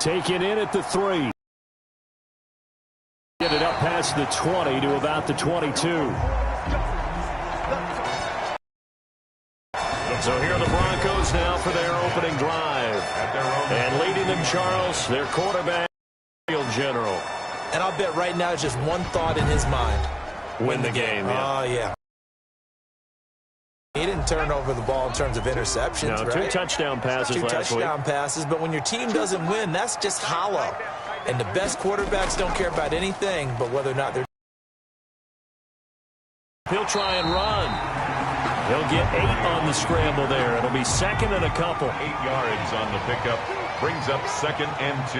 Taken in at the 3. Get it up past the 20 to about the 22. So here are the Broncos now for their opening drive. And leading them, Charles, their quarterback, field general. And I'll bet right now it's just one thought in his mind. Win the game. Oh, yeah. He didn't turn over the ball in terms of interceptions, no, right? 2 touchdown passes last week. 2 touchdown passes, but when your team doesn't win, that's just hollow. And the best quarterbacks don't care about anything but whether or not they're... He'll try and run. He'll get 8 on the scramble there. It'll be second and a couple. 8 yards on the pickup. Brings up 2nd and 2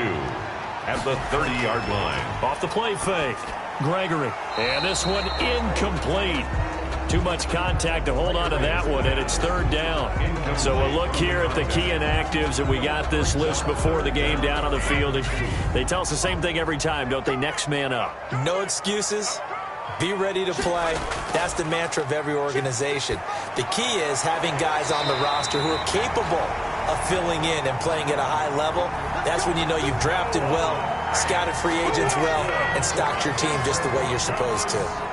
at the 30-yard line. Off the play fake. Gregory. And this one incomplete. Too much contact to hold on to that one, and it's 3rd down. So we'll look here at the key inactives, and we got this list before the game down on the field. They tell us the same thing every time, don't they? Next man up. No excuses. Be ready to play. That's the mantra of every organization. The key is having guys on the roster who are capable of filling in and playing at a high level. That's when you know you've drafted well, scouted free agents well, and stocked your team just the way you're supposed to.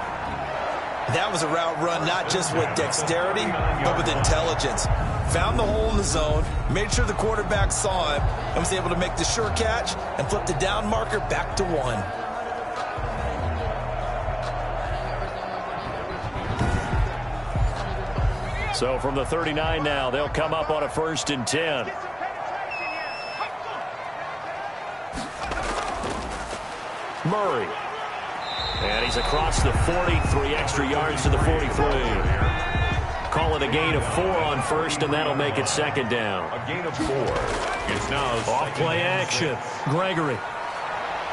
That was a route run not just with dexterity, but with intelligence. Found the hole in the zone, made sure the quarterback saw him, and was able to make the sure catch and flip the down marker back to 1. So from the 39 now, they'll come up on a 1st and 10. Murray. And he's across the 40, 3 extra yards to the 43. Call it a gain of 4 on 1st, and that'll make it 2nd down. A gain of 4. It's now off play action. Gregory.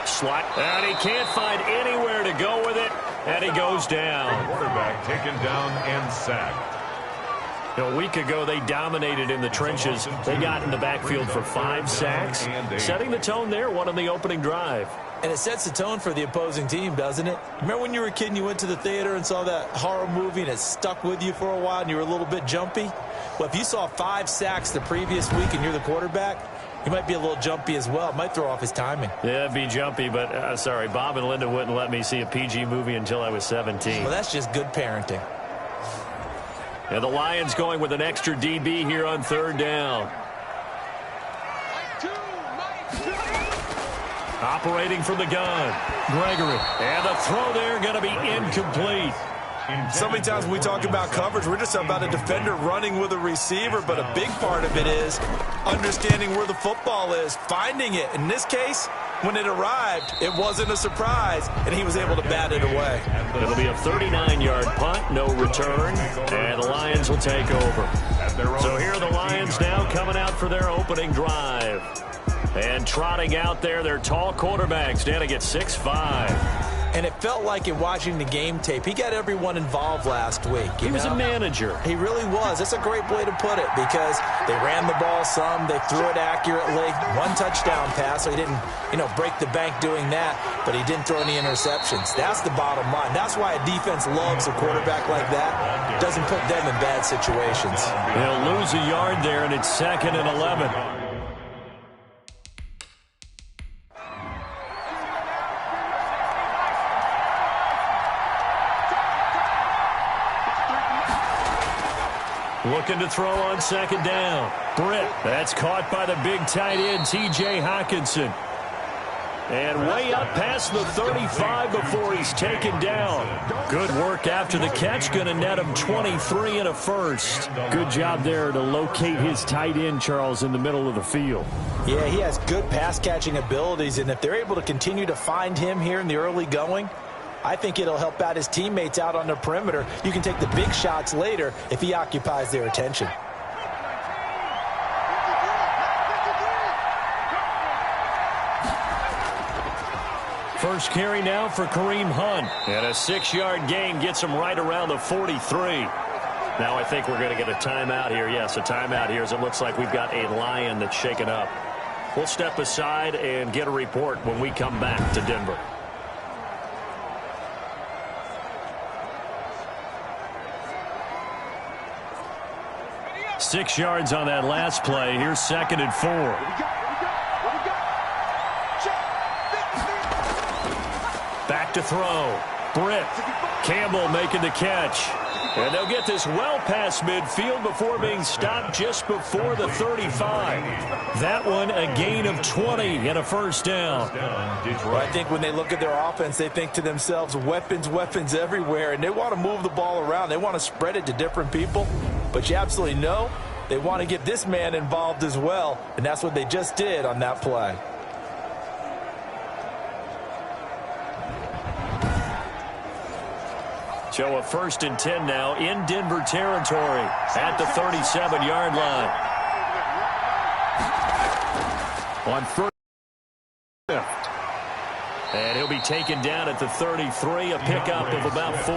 Slot. And he can't find anywhere to go with it, and he goes down. The quarterback taken down and sacked. A week ago, they dominated in the trenches. They got in the backfield for 5 sacks, setting the tone there, one on the opening drive. And it sets the tone for the opposing team, doesn't it? Remember when you were a kid and you went to the theater and saw that horror movie and it stuck with you for a while and you were a little bit jumpy? Well, if you saw 5 sacks the previous week and you're the quarterback, you might be a little jumpy as well. It might throw off his timing. Yeah, it'd be jumpy, but sorry, Bob and Linda wouldn't let me see a PG movie until I was 17. Well, that's just good parenting. And the Lions going with an extra DB here on 3rd down. Operating from the gun. Gregory. And the throw there going to be incomplete. So many times when we talk about coverage, we're just about a defender running with a receiver, but a big part of it is understanding where the football is, finding it. In this case, when it arrived, it wasn't a surprise, and he was able to bat it away. It'll be a 39-yard punt, no return, and the Lions will take over. So here are the Lions now coming out for their opening drive. And trotting out there, their tall quarterbacks standing at 6'5". And it felt like in watching the game tape, he got everyone involved last week. He was a manager. He really was. That's a great way to put it because they ran the ball some, they threw it accurately. 1 touchdown pass, so he didn't, break the bank doing that, but he didn't throw any interceptions. That's the bottom line. That's why a defense loves a quarterback like that. Doesn't put them in bad situations. They'll lose a yard there, and it's 2nd and 11. Looking to throw on 2nd down. Britt, that's caught by the big tight end, T.J. Hockenson. And way up past the 35 before he's taken down. Good work after the catch. Going to net him 23 and a first. Good job there to locate his tight end, Charles, in the middle of the field. Yeah, he has good pass-catching abilities, and if they're able to continue to find him here in the early going, I think it'll help out his teammates out on the perimeter. You can take the big shots later if he occupies their attention. First carry now for Kareem Hunt. And a 6-yard gain gets him right around the 43. Now I think we're going to get a timeout here. Yes, a timeout here as it looks like we've got a Lion that's shaken up. We'll step aside and get a report when we come back to Denver. "6 yards on that last play. Here's 2nd and 4. to throw. Britt. Campbell making the catch. And they'll get this well past midfield before being stopped just before the 35. That one a gain of 20 and a first down. Well, I think when they look at their offense, they think to themselves, weapons, weapons everywhere, and they want to move the ball around. They want to spread it to different people, but you absolutely know they want to get this man involved as well, and that's what they just did on that play. So a 1st and 10 now in Denver territory at the 37-yard line. On first. And he'll be taken down at the 33, a pickup of about 4.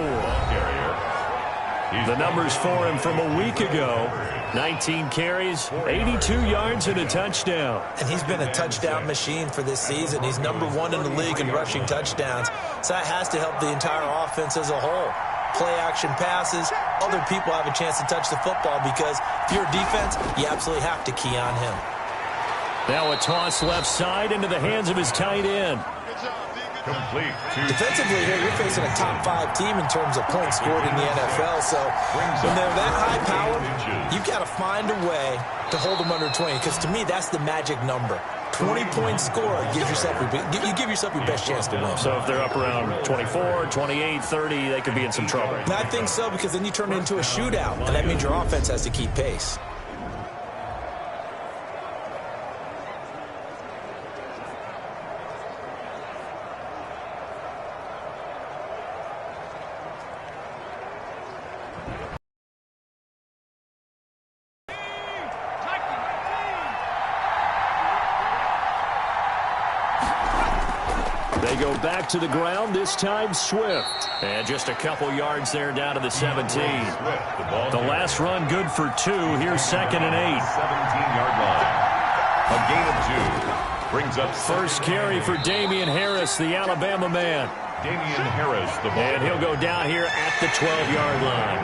The numbers for him from a week ago: 19 carries, 82 yards, and a touchdown. And he's been a touchdown machine for this season. He's #1 in the league in rushing touchdowns. So that has to help the entire offense as a whole. Play-action passes, other people have a chance to touch the football because if you're a defense, you absolutely have to key on him. Now a toss left side into the hands of his tight end. Complete. Defensively here, you're facing a top 5 team in terms of points scored in the NFL. So when they're that high powered, you've got to find a way to hold them under 20. Because to me, that's the magic number. 20-point score gives yourself you give yourself your best chance to win. So if they're up around 24, 28, 30, they could be in some trouble. And I think so, because then you turn it into a shootout, and that means your offense has to keep pace. They go back to the ground, this time Swift. And just a couple yards there down to the 17. The last run good for 2. Here's 2nd and 8. 17-yard line. A gain of 2. Brings up first carry for Damian Harris, the Alabama man. Damian Harris, the ball. And he'll go down here at the 12-yard line.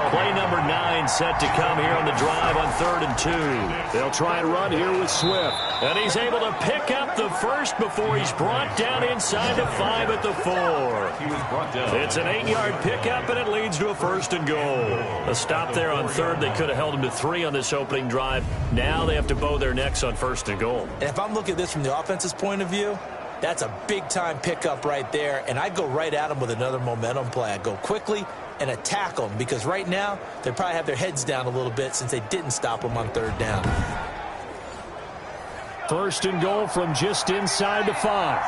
Play number 9 set to come here on the drive on 3rd and 2. They'll try and run here with Swift. And he's able to pick up the first before he's brought down inside the 5 at the 4. He was brought down. It's an 8-yard pickup, and it leads to a 1st and goal. A stop there on 3rd. They could have held him to 3 on this opening drive. Now they have to bow their necks on 1st and goal. And if I'm looking at this from the offense's point of view, that's a big-time pickup right there, and I'd go right at them with another momentum play. I'd go quickly and attack them, because right now they probably have their heads down a little bit since they didn't stop them on 3rd down. 1st and goal from just inside the 5.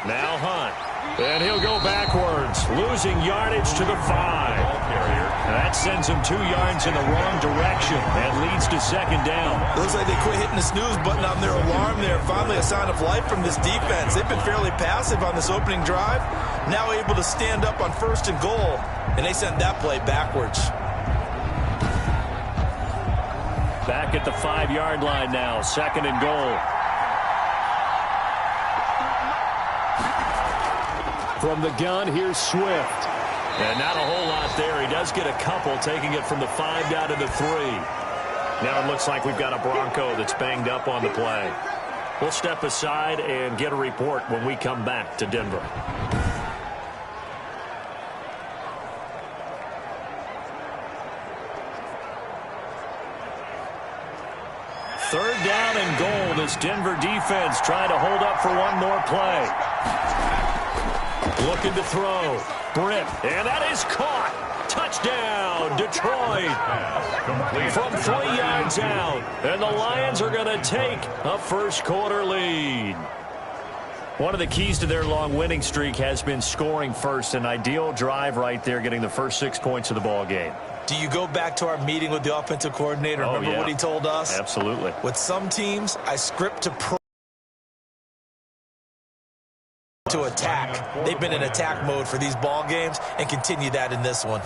Now Hunt, and he'll go backwards, losing yardage to the 5. That sends him 2 yards in the wrong direction and leads to 2nd down. Looks like they quit hitting the snooze button on their alarm there. Finally a sign of life from this defense. They've been fairly passive on this opening drive. Now able to stand up on 1st and goal, and they sent that play backwards. Back at the 5-yard line now, 2nd and goal. From the gun, here's Swift. And not a whole lot there. He does get a couple, taking it from the 5 down to the 3. Now it looks like we've got a Bronco that's banged up on the play. We'll step aside and get a report when we come back to Denver. Third down and goal. This Denver defense trying to hold up for one more play. Looking to throw. Britt, and that is caught. Touchdown, Detroit. From 3 yards out. And the Lions are going to take a first-quarter lead. One of the keys to their long winning streak has been scoring first. An ideal drive right there, getting the first 6 points of the ball game. Do you go back to our meeting with the offensive coordinator? Remember what he told us? Absolutely. With some teams, I script to attack. They've been in attack mode for these ball games and continue that in this one.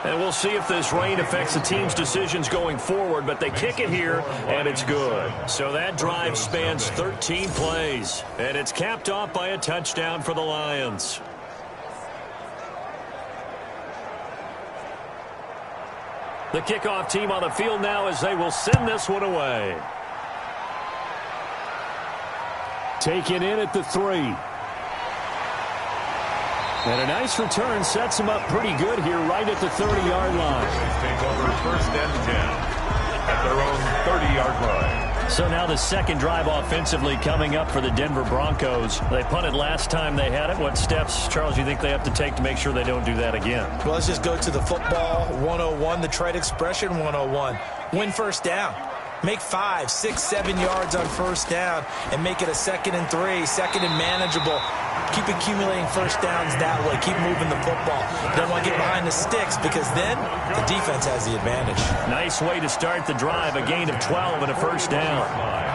And we'll see if this rain affects the team's decisions going forward, but they kick it here, and it's good. So that drive spans 13 plays, and it's capped off by a touchdown for the Lions. The kickoff team on the field now as they will send this one away. taken in at the 3. And a nice return sets him up pretty good here right at the 30-yard line. Take over first and 10 at their own 30-yard line. So now the second drive offensively coming up for the Denver Broncos. They punted last time they had it. What steps, Charles, do you think they have to take to make sure they don't do that again? Well, let's just go to the football 101, the trade expression 101. Win first down. Make 5, 6, 7 yards on first down and make it a 2nd and 3, 2nd and manageable. Keep accumulating first downs that way. Keep moving the football. Don't want to get behind the sticks because then the defense has the advantage. Nice way to start the drive. A gain of 12 and a first down.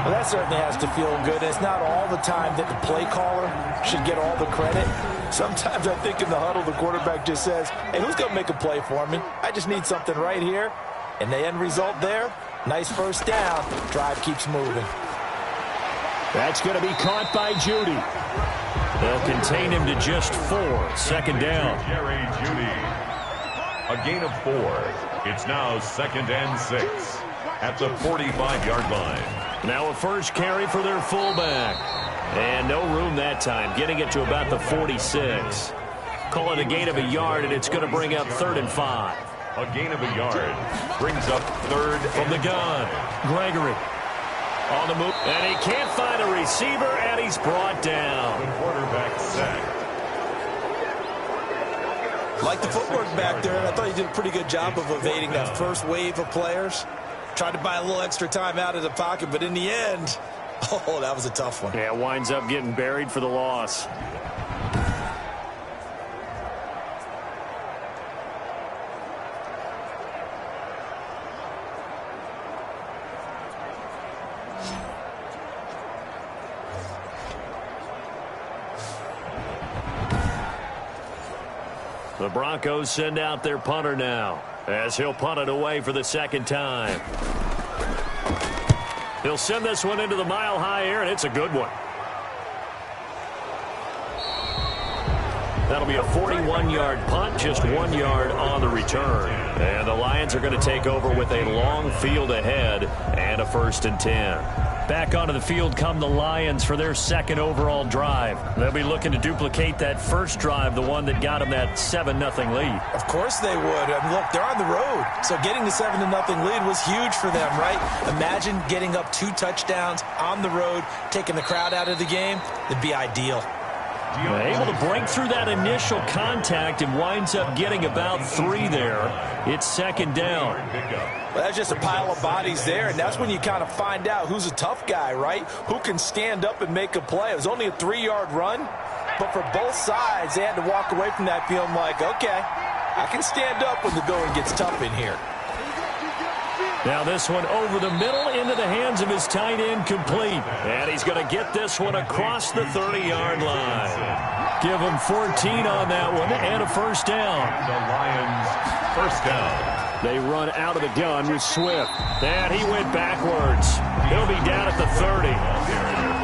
Well, that certainly has to feel good. It's not all the time that the play caller should get all the credit. Sometimes I think in the huddle, the quarterback just says, hey, who's going to make a play for me? I just need something right here. And the end result there, nice first down. Drive keeps moving. That's going to be caught by Judy. They'll contain him to just 4. 2nd down. Jerry Judy. A gain of 4. It's now 2nd and 6 at the 45-yard line. Now a first carry for their fullback. And no room that time, getting it to about the 46. Call it a gain of a yard, and it's going to bring up 3rd and 5. A gain of a yard brings up 3rd from the gun. Gregory on the move, and he can't find a receiver, and he's brought down. The quarterback sacked. Like the footwork back there, and I thought he did a pretty good job of evading that first wave of players. Tried to buy a little extra time out of the pocket, but in the end, oh, that was a tough one. Yeah, winds up getting buried for the loss. The Broncos send out their punter now, as he'll punt it away for the 2nd time. He'll send this one into the mile-high air, and it's a good one. That'll be a 41-yard punt, just 1 yard on the return. And the Lions are going to take over with a long field ahead and a 1st and 10. Back onto the field come the Lions for their 2nd overall drive. They'll be looking to duplicate that first drive, the one that got them that 7-0 lead. Of course they would. I mean, look, they're on the road. So getting the 7-0 lead was huge for them, right? Imagine getting up 2 touchdowns on the road, taking the crowd out of the game. It'd be ideal. Able to break through that initial contact and winds up getting about 3 there. It's 2nd down. Well, that's just a pile of bodies there, and that's when you kind of find out who's a tough guy, right? Who can stand up and make a play. It was only a 3-yard run, but for both sides, they had to walk away from that feeling like, okay, I can stand up when the going gets tough in here. Now this one over the middle into the hands of his tight end, complete. And he's going to get this one across the 30-yard line. Give him 14 on that one and a 1st down. The Lions 1st down. They run out of the gun with Swift. And he went backwards. He'll be down at the 30.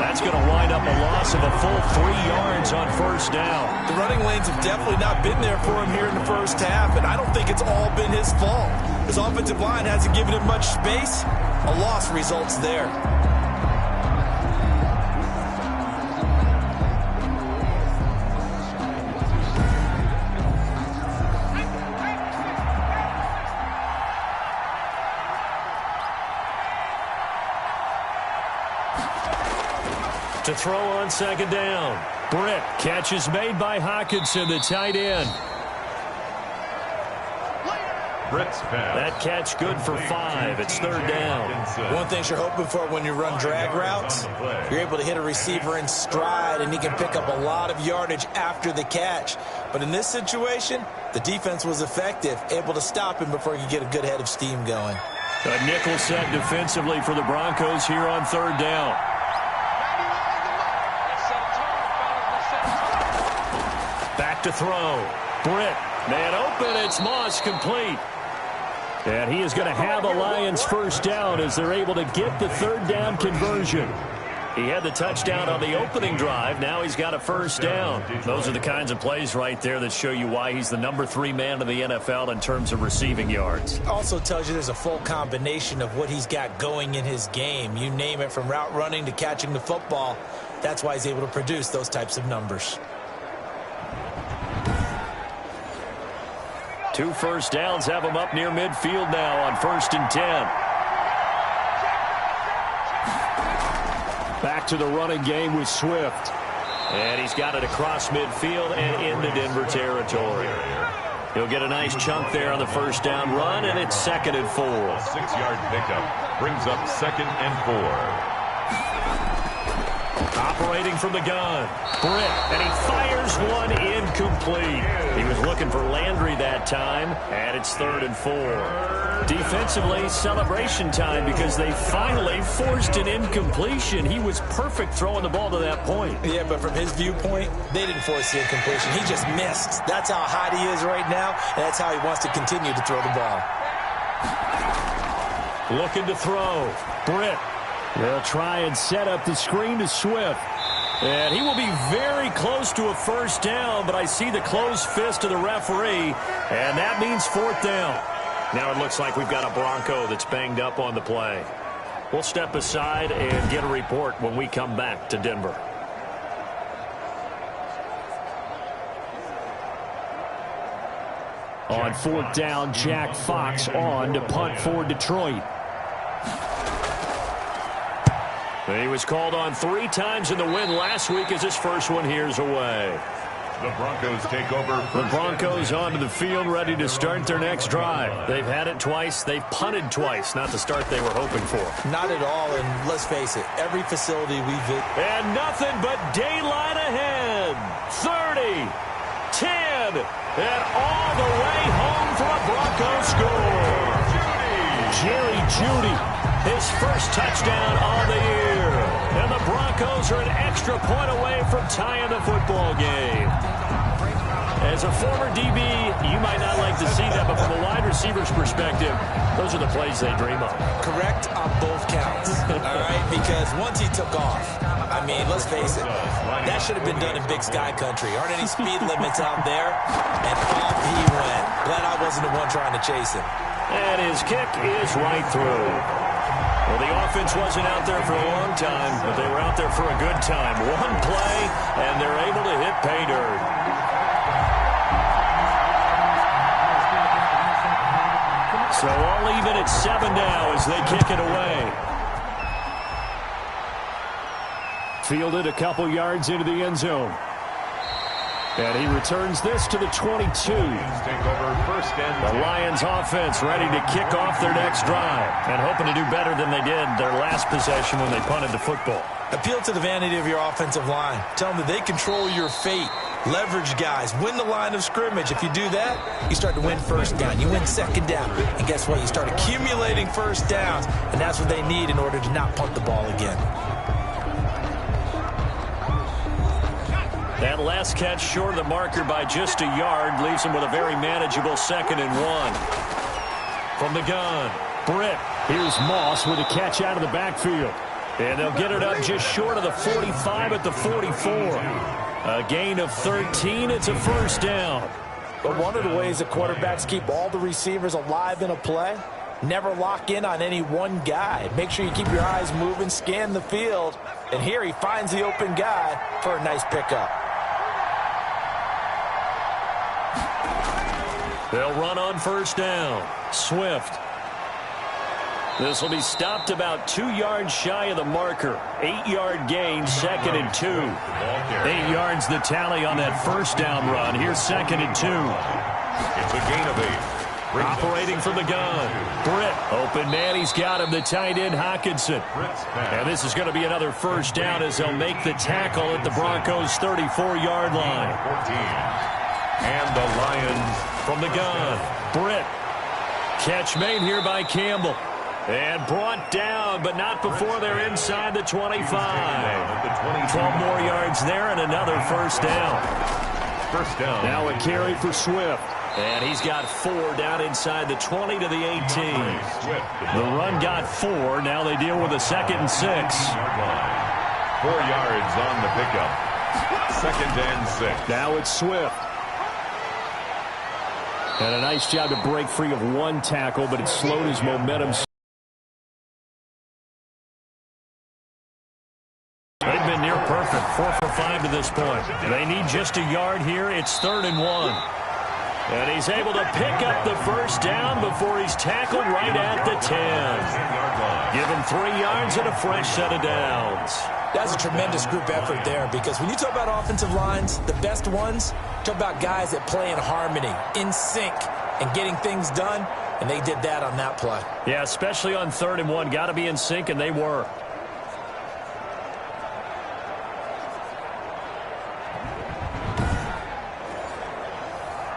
That's going to wind up a loss of a full 3 yards on 1st down. The running lanes have definitely not been there for him here in the first half, and I don't think it's all been his fault. His offensive line hasn't given him much space. A loss results there. To throw on 2nd down. Britt, catch is made by Hockenson, the tight end. Britt's pass. That catch good for 5. It's 3rd down. One thing you're hoping for when you run drag routes, you're able to hit a receiver in stride, and he can pick up a lot of yardage after the catch. But in this situation, the defense was effective, able to stop him before he could get a good head of steam going. A nickel set defensively for the Broncos here on 3rd down. Back to throw. Britt, man open, it's Moss, complete. And he is going to have a Lions 1st down as they're able to get the 3rd down conversion. He had the touchdown on the opening drive. Now he's got a first down. Those are the kinds of plays right there that show you why he's the #3 man in the NFL in terms of receiving yards. Also tells you there's a full combination of what he's got going in his game. You name it, from route running to catching the football. That's why he's able to produce those types of numbers. 2 first downs have him up near midfield now on 1st and 10. Back to the running game with Swift. And he's got it across midfield and into Denver territory. He'll get a nice chunk there on the first down run, and it's 2nd and 4. A 6-yard pickup brings up 2nd and 4. Operating from the gun, Britt, and he fires one incomplete. He was looking for Landry that time, and it's 3rd and 4. Defensively, celebration time because they finally forced an incompletion. He was perfect throwing the ball to that point. Yeah, but from his viewpoint, they didn't force the incompletion. He just missed. That's how hot he is right now, and that's how he wants to continue to throw the ball. Looking to throw, Britt. They'll try and set up the screen to Swift. And he will be very close to a first down, but I see the closed fist of the referee, and that means 4th down. Now it looks like we've got a Bronco that's banged up on the play. We'll step aside and get a report when we come back to Denver. On 4th down, Jack Fox on to punt for Detroit. He was called on 3 times in the win last week as his first one here's away. The Broncos take over. The Broncos onto the field, ready to start their next drive. They've had it twice. They've punted twice. Not the start they were hoping for. Not at all, and let's face it, every facility we visit. And nothing but daylight ahead. 30, 10, and all the way home for a Bronco score. Jerry Jeudy, his first touchdown on the year. And the Broncos are an extra point away from tying the football game. As a former DB, you might not like to see that, but from a wide receiver's perspective, those are the plays they dream of. Correct on both counts, all right? Because once he took off, I mean, let's face it, that should have been done in Big Sky Country. Aren't any speed limits out there? And off he went. Glad I wasn't the one trying to chase him. And his kick is right through. Well, the offense wasn't out there for a long time, but they were out there for a good time. One play, and they're able to hit pay dirt. So all even at 7 now as they kick it away. Fielded a couple yards into the end zone. And he returns this to the 22. Take over 1st and 10. The Lions offense ready to kick off their next drive and hoping to do better than they did their last possession when they punted the football. Appeal to the vanity of your offensive line. Tell them that they control your fate. Leverage guys. Win the line of scrimmage. If you do that, you start to win 1st down. You win 2nd down. And guess what? You start accumulating 1st downs. And that's what they need in order to not punt the ball again. That last catch short of the marker by just a yard leaves him with a very manageable 2nd and 1. From the gun, Britt. Here's Moss with a catch out of the backfield. And they'll get it up just short of the 45 at the 44. A gain of 13. It's a 1st down. But one of the ways that quarterbacks keep all the receivers alive in a play, never lock in on any one guy. Make sure you keep your eyes moving, scan the field. And here he finds the open guy for a nice pickup. They'll run on 1st down. Swift. This will be stopped about 2 yards shy of the marker. 8-yard gain, 2nd and 2. 8 yards the tally on that 1st down run. Here's 2nd and 2. It's a gain of 8. Operating from the gun. Britt. Open man. He's got him. The tight end, Hawkinson. And this is going to be another 1st down as they'll make the tackle at the Broncos' 34-yard line. 14. And the Lions from the gun. Britt. Catch made here by Campbell. And brought down, but not before they're inside the 25. 12 more yards there and another 1st down. 1st down. Now a carry for Swift. And he's got 4 down inside the 20 to the 18. The run got 4. Now they deal with a 2nd and 6. 4 yards on the pickup. 2nd and 6. Now it's Swift. And a nice job to break free of one tackle, but it slowed his momentum. They've been near perfect, 4 for 5 to this point. They need just a yard here. It's 3rd and 1. And he's able to pick up the first down before he's tackled right at the 10. Give him 3 yards and a fresh set of downs. That's a tremendous group effort there, because when you talk about offensive lines, the best ones, talk about guys that play in harmony, in sync, and getting things done, and they did that on that play. Yeah, especially on 3rd and 1. Got to be in sync, and they were.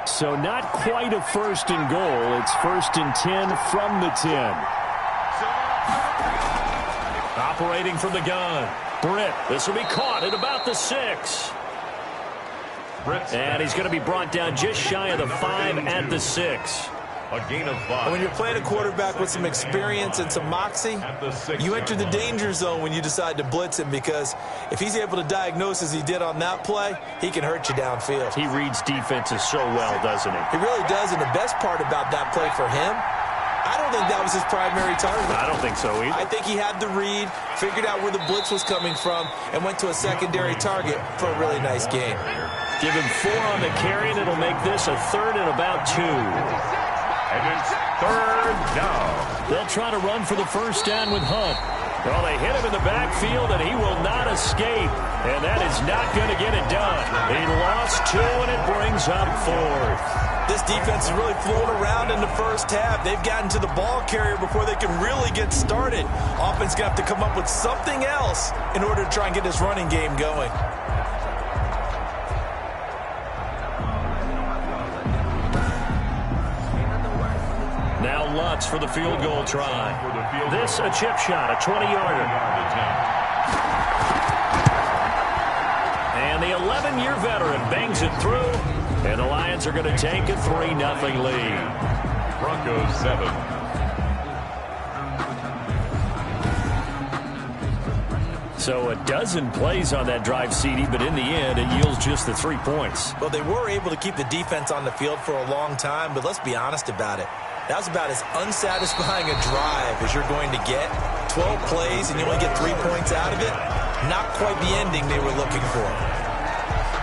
So not quite a 1st and goal. It's 1st and 10 from the 10. Operating from the gun. Britt, this will be caught at about the 6. And he's going to be brought down just shy of the 5 at the 6. A gain of 5. When you're playing a quarterback with some experience and some moxie, you enter the danger zone when you decide to blitz him, because if he's able to diagnose as he did on that play, he can hurt you downfield. He reads defenses so well, doesn't he? He really does, and the best part about that play for him, I don't think that was his primary target. I don't think so either. I think he had the read, figured out where the blitz was coming from, and went to a secondary target for a really nice game. Give him 4 on the carry, and it'll make this a 3rd and about 2. And it's 3rd down. They'll try to run for the first down with Hunt. Well, they hit him in the backfield, and he will not escape. And that is not going to get it done. He lost 2, and it brings up 4th. This defense is really flown around in the first half. They've gotten to the ball carrier before they can really get started. Offense going to have to come up with something else in order to try and get this running game going. Now Lutz for the field goal try. This a chip shot, a 20-yarder. And the 11-year veteran bangs it through. And the Lions are going to take a 3-0 lead. Broncos 7. So a dozen plays on that drive, CD, but in the end, it yields just the 3 points. Well, they were able to keep the defense on the field for a long time, but let's be honest about it. That was about as unsatisfying a drive as you're going to get. 12 plays and you only get 3 points out of it. Not quite the ending they were looking for.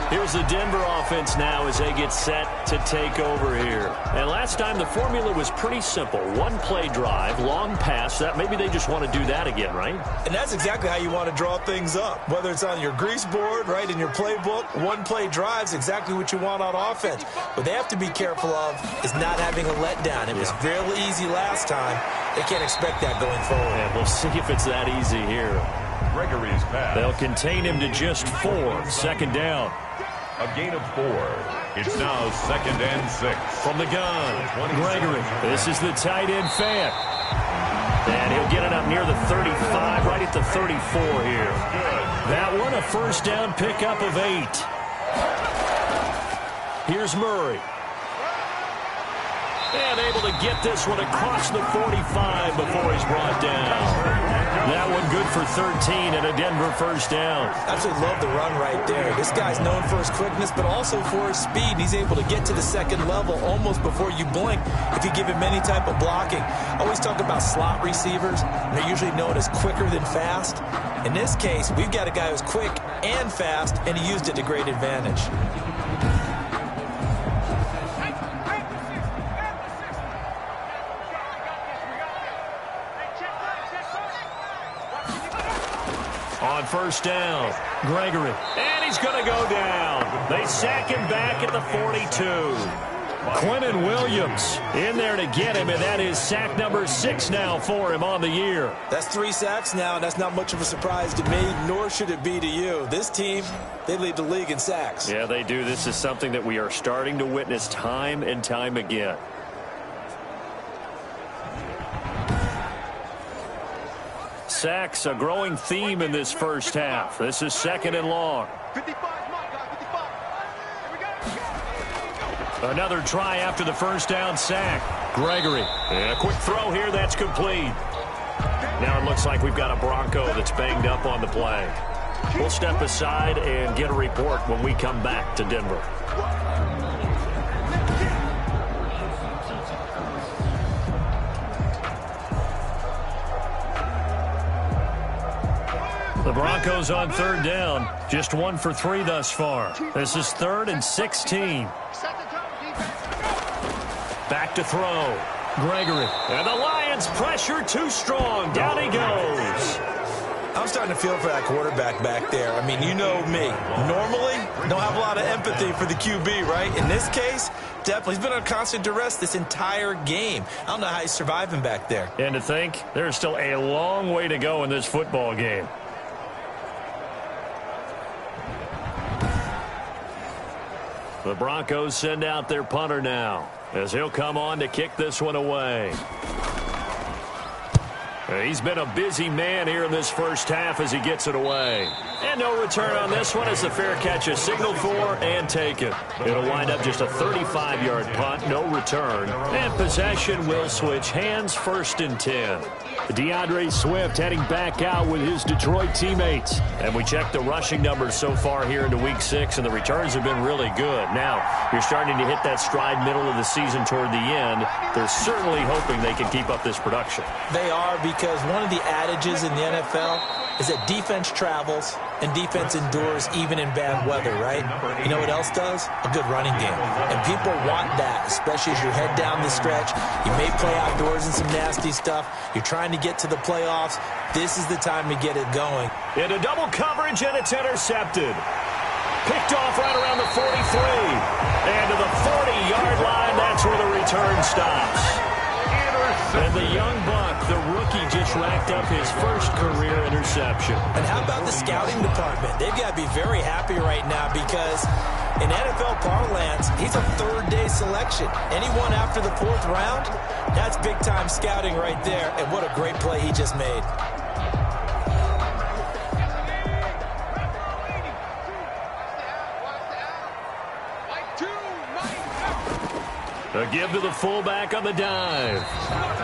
Here's the Denver offense now as they get set to take over here. And last time the formula was pretty simple. 1-play drive, long pass. That maybe they just want to do that again, right? And that's exactly how you want to draw things up. Whether it's on your grease board, right, in your playbook, 1-play drive's exactly what you want on offense. What they have to be careful of is not having a letdown. It was fairly easy last time. They can't expect that going forward. And we'll see if it's that easy here. Gregory's pass. They'll contain him to just 4. 2nd down. A gain of 4. It's now 2nd and 6. From the gun, Gregory. This is the tight end fan. And he'll get it up near the 35, right at the 34 here. That one, a first down pickup of 8. Here's Murray. And able to get this one across the 45 before he's brought down. That one good for 13 and a Denver first down. Absolutely love the run right there. This guy's known for his quickness, but also for his speed. He's able to get to the second level almost before you blink if you give him any type of blocking. I always talk about slot receivers. They're usually known as quicker than fast. In this case, we've got a guy who's quick and fast, and he used it to great advantage. On first down, Gregory. And he's going to go down. They sack him back at the 42. Quentin Williams in there to get him, and that is sack number 6 now for him on the year. That's 3 sacks now, and that's not much of a surprise to me, nor should it be to you. This team, they lead the league in sacks. Yeah, they do. This is something that we are starting to witness time and time again. Sacks, a growing theme in this first half. This is 2nd and long. Another try after the first down sack. Gregory. And a quick throw here. That's complete. Now it looks like we've got a Bronco that's banged up on the play. We'll step aside and get a report when we come back to Denver. The Broncos on third down. Just 1 for 3 thus far. This is 3rd and 16. Back to throw. Gregory. And the Lions pressure too strong. Down he goes. I'm starting to feel for that quarterback back there. I mean, you know me. Normally, don't have a lot of empathy for the QB, right? In this case, definitely. He's been on constant duress this entire game. I don't know how he's surviving back there. And to think, there's still a long way to go in this football game. The Broncos send out their punter now, as he'll come on to kick this one away. He's been a busy man here in this first half as he gets it away. And no return on this one as the fair catch is signaled for and taken. It'll wind up just a 35-yard punt, no return. And possession will switch hands, 1st and 10. DeAndre Swift heading back out with his Detroit teammates. And we check the rushing numbers so far here into Week 6, and the returns have been really good. Now, you're starting to hit that stride middle of the season toward the end. They're certainly hoping they can keep up this production. They are, because one of the adages in the NFL is that defense travels and defense endures even in bad weather, right? You know what else does? A good running game. And people want that, especially as you head down the stretch. You may play outdoors in some nasty stuff. You're trying to get to the playoffs. This is the time to get it going. Into double coverage, and it's intercepted. Picked off right around the 43. And to the 40-yard line, that's where the return stops. And the young buck, the rookie, just racked up his first career interception. And how about the scouting department? They've got to be very happy right now because in NFL parlance, he's a third-day selection. Anyone after the 4th round, that's big-time scouting right there. And what a great play he just made. A give to the fullback on the dive.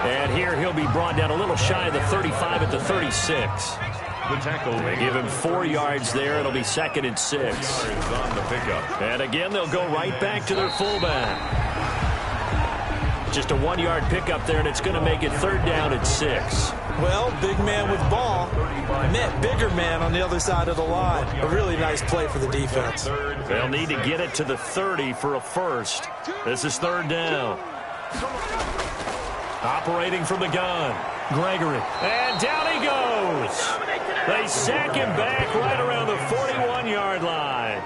And here he'll be brought down a little shy of the 35 at the 36. The tackle. They give him 4 yards there. It'll be 2nd and 6. On the pickup. And again, they'll go right back to their fullback. Just a 1-yard pickup there, and it's going to make it 3rd down at 6. Well, big man with ball met bigger man on the other side of the line. A really nice play for the defense. They'll need to get it to the 30 for a first. This is 3rd down. Operating from the gun, Gregory. And down he goes. They sack him back right around the 41-yard line.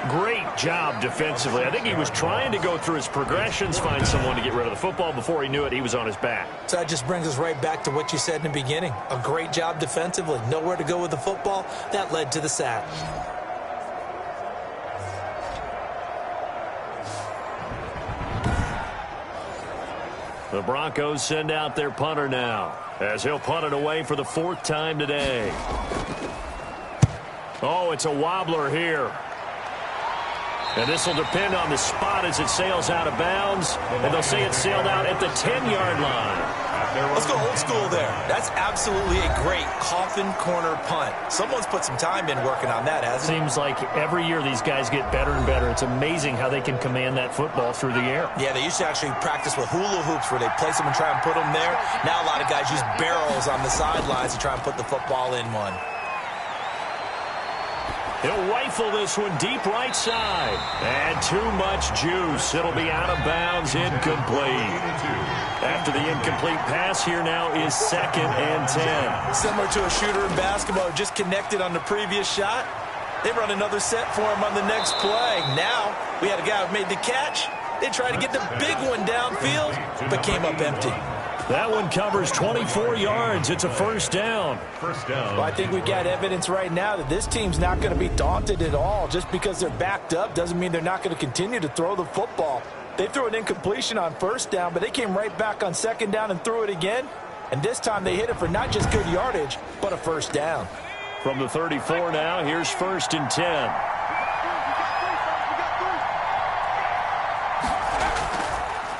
Great job defensively. I think he was trying to go through his progressions, find someone to get rid of the football. Before he knew it, he was on his back. So that just brings us right back to what you said in the beginning. A great job defensively. Nowhere to go with the football. That led to the sack. The Broncos send out their punter now, as he'll punt it away for the 4th time today. Oh, it's a wobbler here. And this will depend on the spot as it sails out of bounds. And they'll say it sailed out at the 10-yard line. Let's go old school there. That's absolutely a great coffin corner punt. Someone's put some time in working on that, hasn't it? Seems like every year these guys get better and better. It's amazing how they can command that football through the air. Yeah, they used to actually practice with hula hoops where they place them and try and put them there. Now a lot of guys use barrels on the sidelines to try and put the football in one. He'll rifle this one deep right side. And too much juice. It'll be out of bounds, incomplete. After the incomplete pass, here now is 2nd and 10. Similar to a shooter in basketball, just connected on the previous shot. They run another set for him on the next play. Now, we had a guy who made the catch. They tried to get the big one downfield, but came up empty. That one covers 24 yards. It's a 1st down. Well, I think we've got evidence right now that this team's not going to be daunted at all. Just because they're backed up doesn't mean they're not going to continue to throw the football. They threw an incompletion on 1st down, but they came right back on 2nd down and threw it again. And this time they hit it for not just good yardage, but a 1st down. From the 34 now, here's 1st and 10.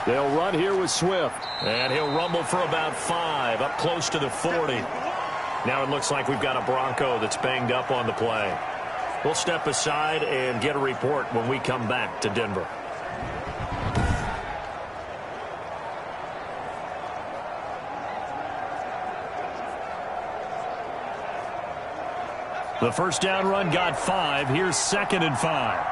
They'll run here with Swift. And he'll rumble for about 5, up close to the 40. Now it looks like we've got a Bronco that's banged up on the play. We'll step aside and get a report when we come back to Denver. The first down run got 5. Here's 2nd and 5.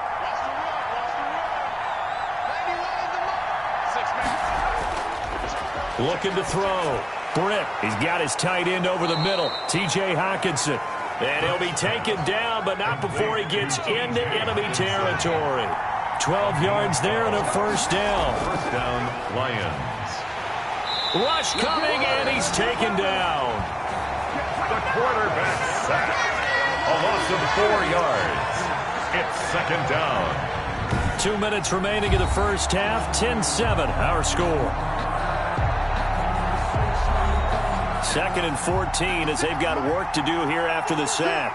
Looking to throw. Britt, he's got his tight end over the middle. T.J. Hockenson. And he'll be taken down, but not before he gets into enemy territory. 12 yards there and a first down. First down, Lions. Rush coming, and he's taken down. The quarterback sacked. A loss of 4 yards. It's 2nd down. 2 minutes remaining in the first half. 10-7, our score. 2nd and 14 as they've got work to do here after the sack.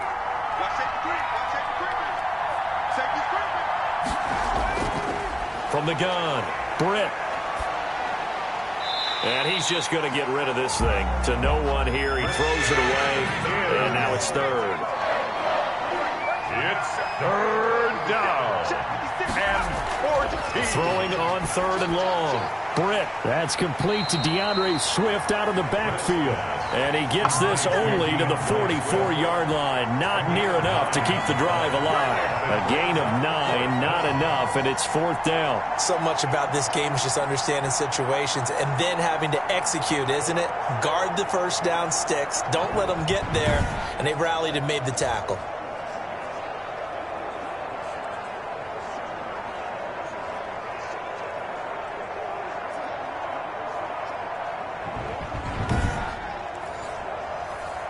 From the gun, Britt. And he's just going to get rid of this thing. To no one here. He throws it away. And now it's 3rd. It's 3rd down. And 14. Throwing on 3rd and long. Britt. That's complete to DeAndre Swift out of the backfield. And he gets this only to the 44-yard line. Not near enough to keep the drive alive. A gain of 9, not enough, and it's 4th down. So much about this game is just understanding situations and then having to execute, isn't it? Guard the first down sticks. Don't let them get there. And they rallied and made the tackle.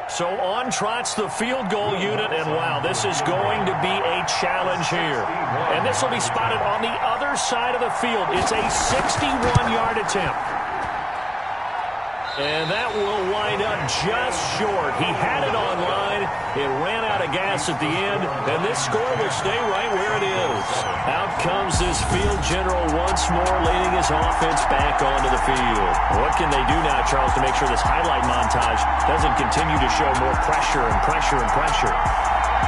So on trots the field goal unit, and wow, this is going to be a challenge here. And this will be spotted on the other side of the field. It's a 61-yard attempt. And that will wind up just short. He had it on line. It ran out of gas at the end, and this score will stay right where it is. Out comes this field general once more, leading his offense back onto the field. What can they do now, Charles, to make sure this highlight montage doesn't continue to show more pressure and pressure and pressure?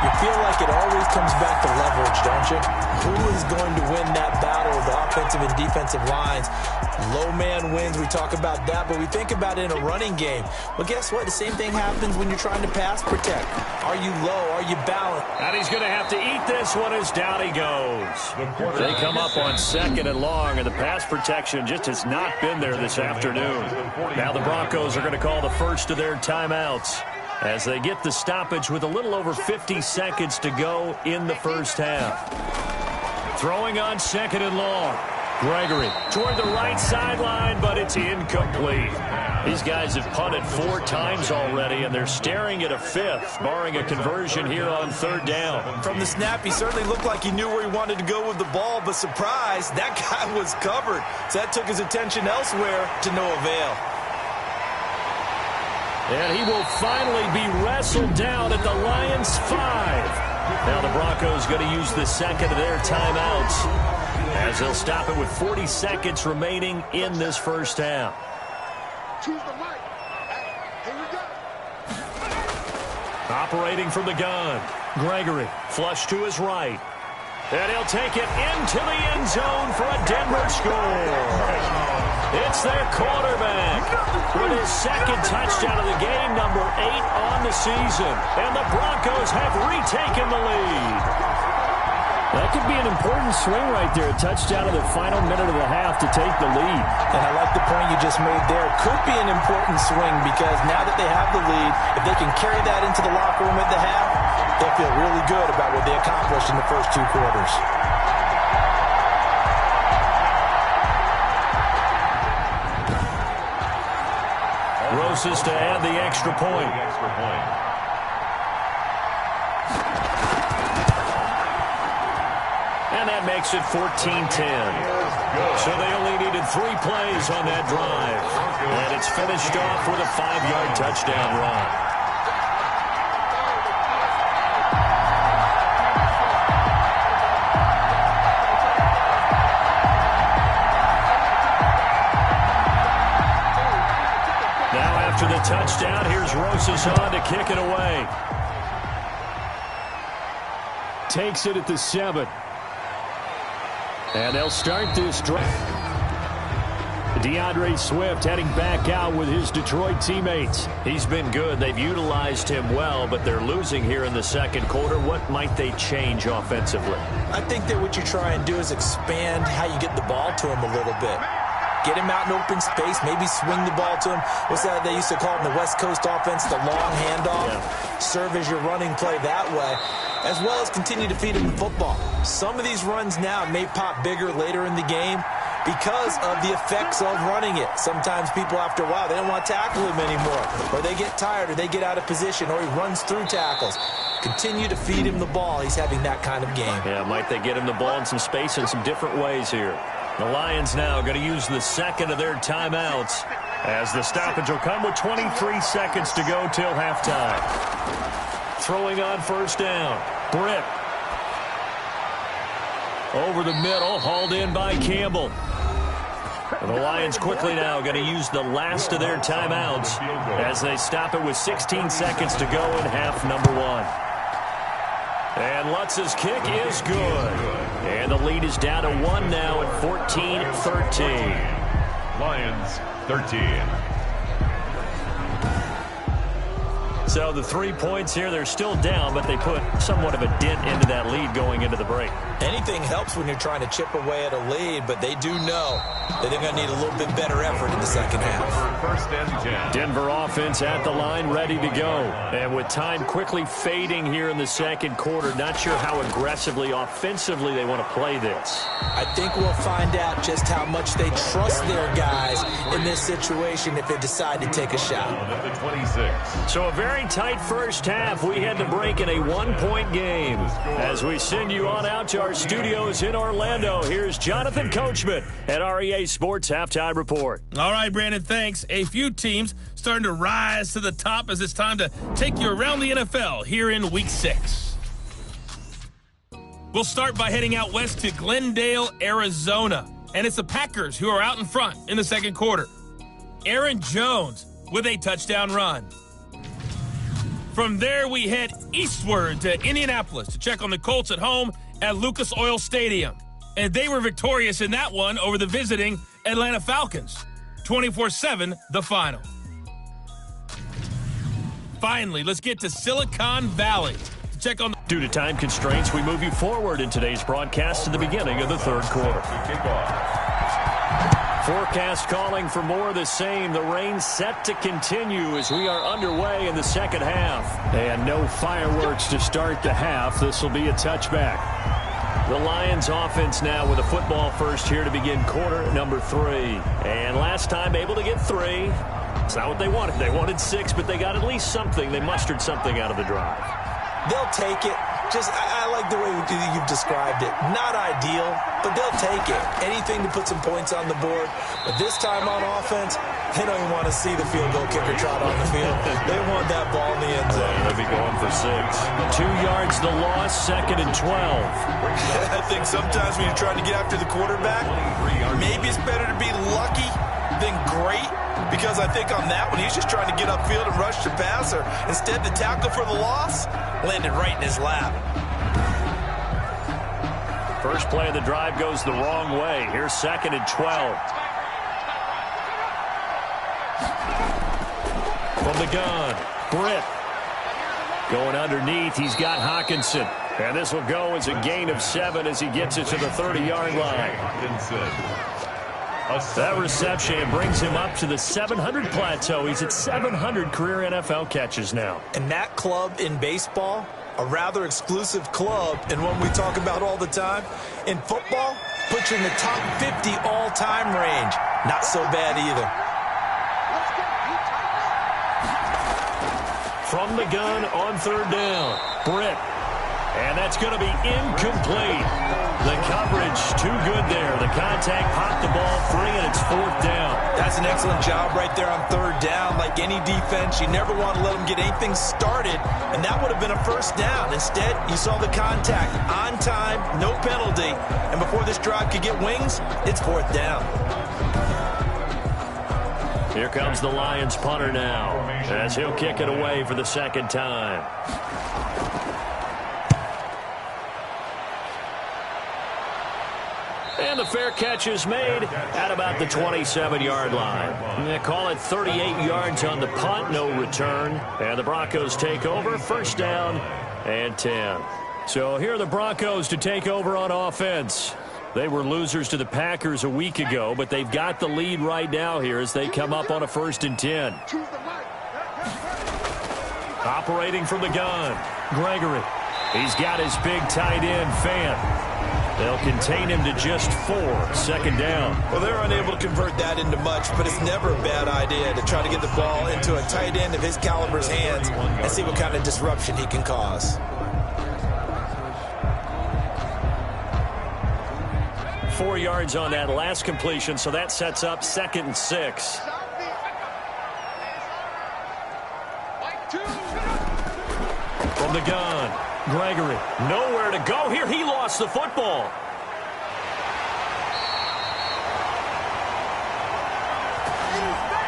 You feel like it always comes back to leverage, don't you? Who is going to win that battle of the offensive and defensive lines? Low man wins. We talk about that, but we think about it in a running game. Well, guess what? The same thing happens when you're trying to pass protect. Are you low? Are you balanced? And he's going to have to eat this one as down he goes. They come up on 2nd and long, and the pass protection just has not been there this afternoon. Now the Broncos are going to call the first of their timeouts as they get the stoppage with a little over 50 seconds to go in the first half. Throwing on 2nd and long. Gregory toward the right sideline, but it's incomplete. These guys have punted 4 times already, and they're staring at a 5th, barring a conversion here on 3rd down. From the snap, he certainly looked like he knew where he wanted to go with the ball, but surprise, that guy was covered. So that took his attention elsewhere to no avail. And he will finally be wrestled down at the Lions' 5. Now the Broncos going to use the 2nd of their timeouts as they'll stop it with 40 seconds remaining in this first half. Operating from the gun, Gregory, flush to his right. And he'll take it into the end zone for a Denver score. It's their quarterback with his 2nd touchdown of the game, number 8 on the season. And the Broncos have retaken the lead. That could be an important swing right there, a touchdown in the final minute of the half to take the lead. And I like the point you just made there. Could be an important swing because now that they have the lead, if they can carry that into the locker room at the half, they'll feel really good about what they accomplished in the first 2 quarters. Rosas to add the extra point. And that makes it 14-10. So they only needed 3 plays on that drive. And it's finished off with a 5-yard touchdown run. After the touchdown, here's Rosazon to kick it away. Takes it at the 7. And they'll start this drive. DeAndre Swift heading back out with his Detroit teammates. He's been good. They've utilized him well, but they're losing here in the second quarter. What might they change offensively? I think that what you try and do is expand how you get the ball to him a little bit. Get him out in open space, maybe swing the ball to him. What's that they used to call it in the West Coast offense, the long handoff? Yeah. Serve as your running play that way, as well as continue to feed him the football. Some of these runs now may pop bigger later in the game because of the effects of running it. Sometimes people, after a while, they don't want to tackle him anymore, or they get tired, or they get out of position, or he runs through tackles. Continue to feed him the ball. He's having that kind of game. Yeah, might they get him the ball in some space in some different ways here. The Lions now going to use the second of their timeouts as the stoppage will come with 23 seconds to go till halftime. Throwing on first down. Britt. Over the middle, hauled in by Campbell. And the Lions quickly now going to use the last of their timeouts as they stop it with 16 seconds to go in half number 1. And Lutz's kick is good. And the lead is down to 1 now at 14-13. Lions 13. So the 3 points here, they're still down, but they put somewhat of a dent into that lead going into the break. Anything helps when you're trying to chip away at a lead, but they do know that they're going to need a little bit better effort in the second half. First and 10. Denver offense at the line, ready to go. And with time quickly fading here in the second quarter, not sure how aggressively, offensively they want to play this. I think we'll find out just how much they trust their guys in this situation if they decide to take a shot. At the 26. So a very tight first half. We had to break in a one-point game. As we send you on out to our studios in Orlando, here's Jonathan Coachman at REA Sports Halftime Report. All right, Brandon, thanks. A few teams starting to rise to the top as it's time to take you around the NFL here in Week 6. We'll start by heading out west to Glendale, Arizona. And it's the Packers who are out in front in the second quarter. Aaron Jones with a touchdown run. From there, we head eastward to Indianapolis to check on the Colts at home at Lucas Oil Stadium. And they were victorious in that one over the visiting Atlanta Falcons. 24-7, the final. Finally, let's get to Silicon Valley to check on... Due to time constraints, we move you forward in today's broadcast to the beginning of the third quarter. Forecast calling for more of the same. The rain set to continue as we are underway in the second half. And no fireworks to start the half. This will be a touchback. The Lions offense now with a football first here to begin quarter number 3. And last time able to get 3. It's not what they wanted. They wanted 6, but they got at least something. They mustered something out of the drive. They'll take it. I like the way you've described it. Not ideal, but they'll take it. Anything to put some points on the board. But this time on offense, they don't even want to see the field goal kicker trot on the field. They want that ball in the end zone. They'll be going for 6. 2 yards the loss, 2nd and 12. I think sometimes when you're trying to get after the quarterback, maybe it's better to be lucky than great. Because I think on that one, he's just trying to get upfield and rush the passer. Instead, the tackle for the loss landed right in his lap. First play of the drive goes the wrong way. Here's 2nd and 12. From the gun, Britt. Going underneath, he's got Hawkinson. And this will go as a gain of 7 as he gets it to the 30-yard line. That reception brings him up to the 700 plateau. He's at 700 career NFL catches now. And that club in baseball, a rather exclusive club, and one we talk about all the time. In football, puts you in the top 50 all-time range. Not so bad either. From the gun on 3rd down, Britt. And that's going to be incomplete. The coverage too good there. The contact popped the ball free, and it's 4th down. That's an excellent job right there on 3rd down. Like any defense, you never want to let them get anything started, and that would have been a 1st down. Instead, you saw the contact on time, no penalty, and before this drive could get wings, it's 4th down. Here comes the Lions punter now, as he'll kick it away for the second time. And the fair catch is made at about the 27-yard line. They call it 38 yards on the punt, no return. And the Broncos take over, first down and 10. So here are the Broncos to take over on offense. They were losers to the Packers a week ago, but they've got the lead right now here as they come up on a 1st and 10. Operating from the gun, Gregory. He's got his big tight end, Fant. They'll contain him to just 4, second down. Well, they're unable to convert that into much, but it's never a bad idea to try to get the ball into a tight end of his caliber's hands and see what kind of disruption he can cause. 4 yards on that last completion, so that sets up 2nd and 6. From the gun, Gregory, nowhere to go here. He lost the football.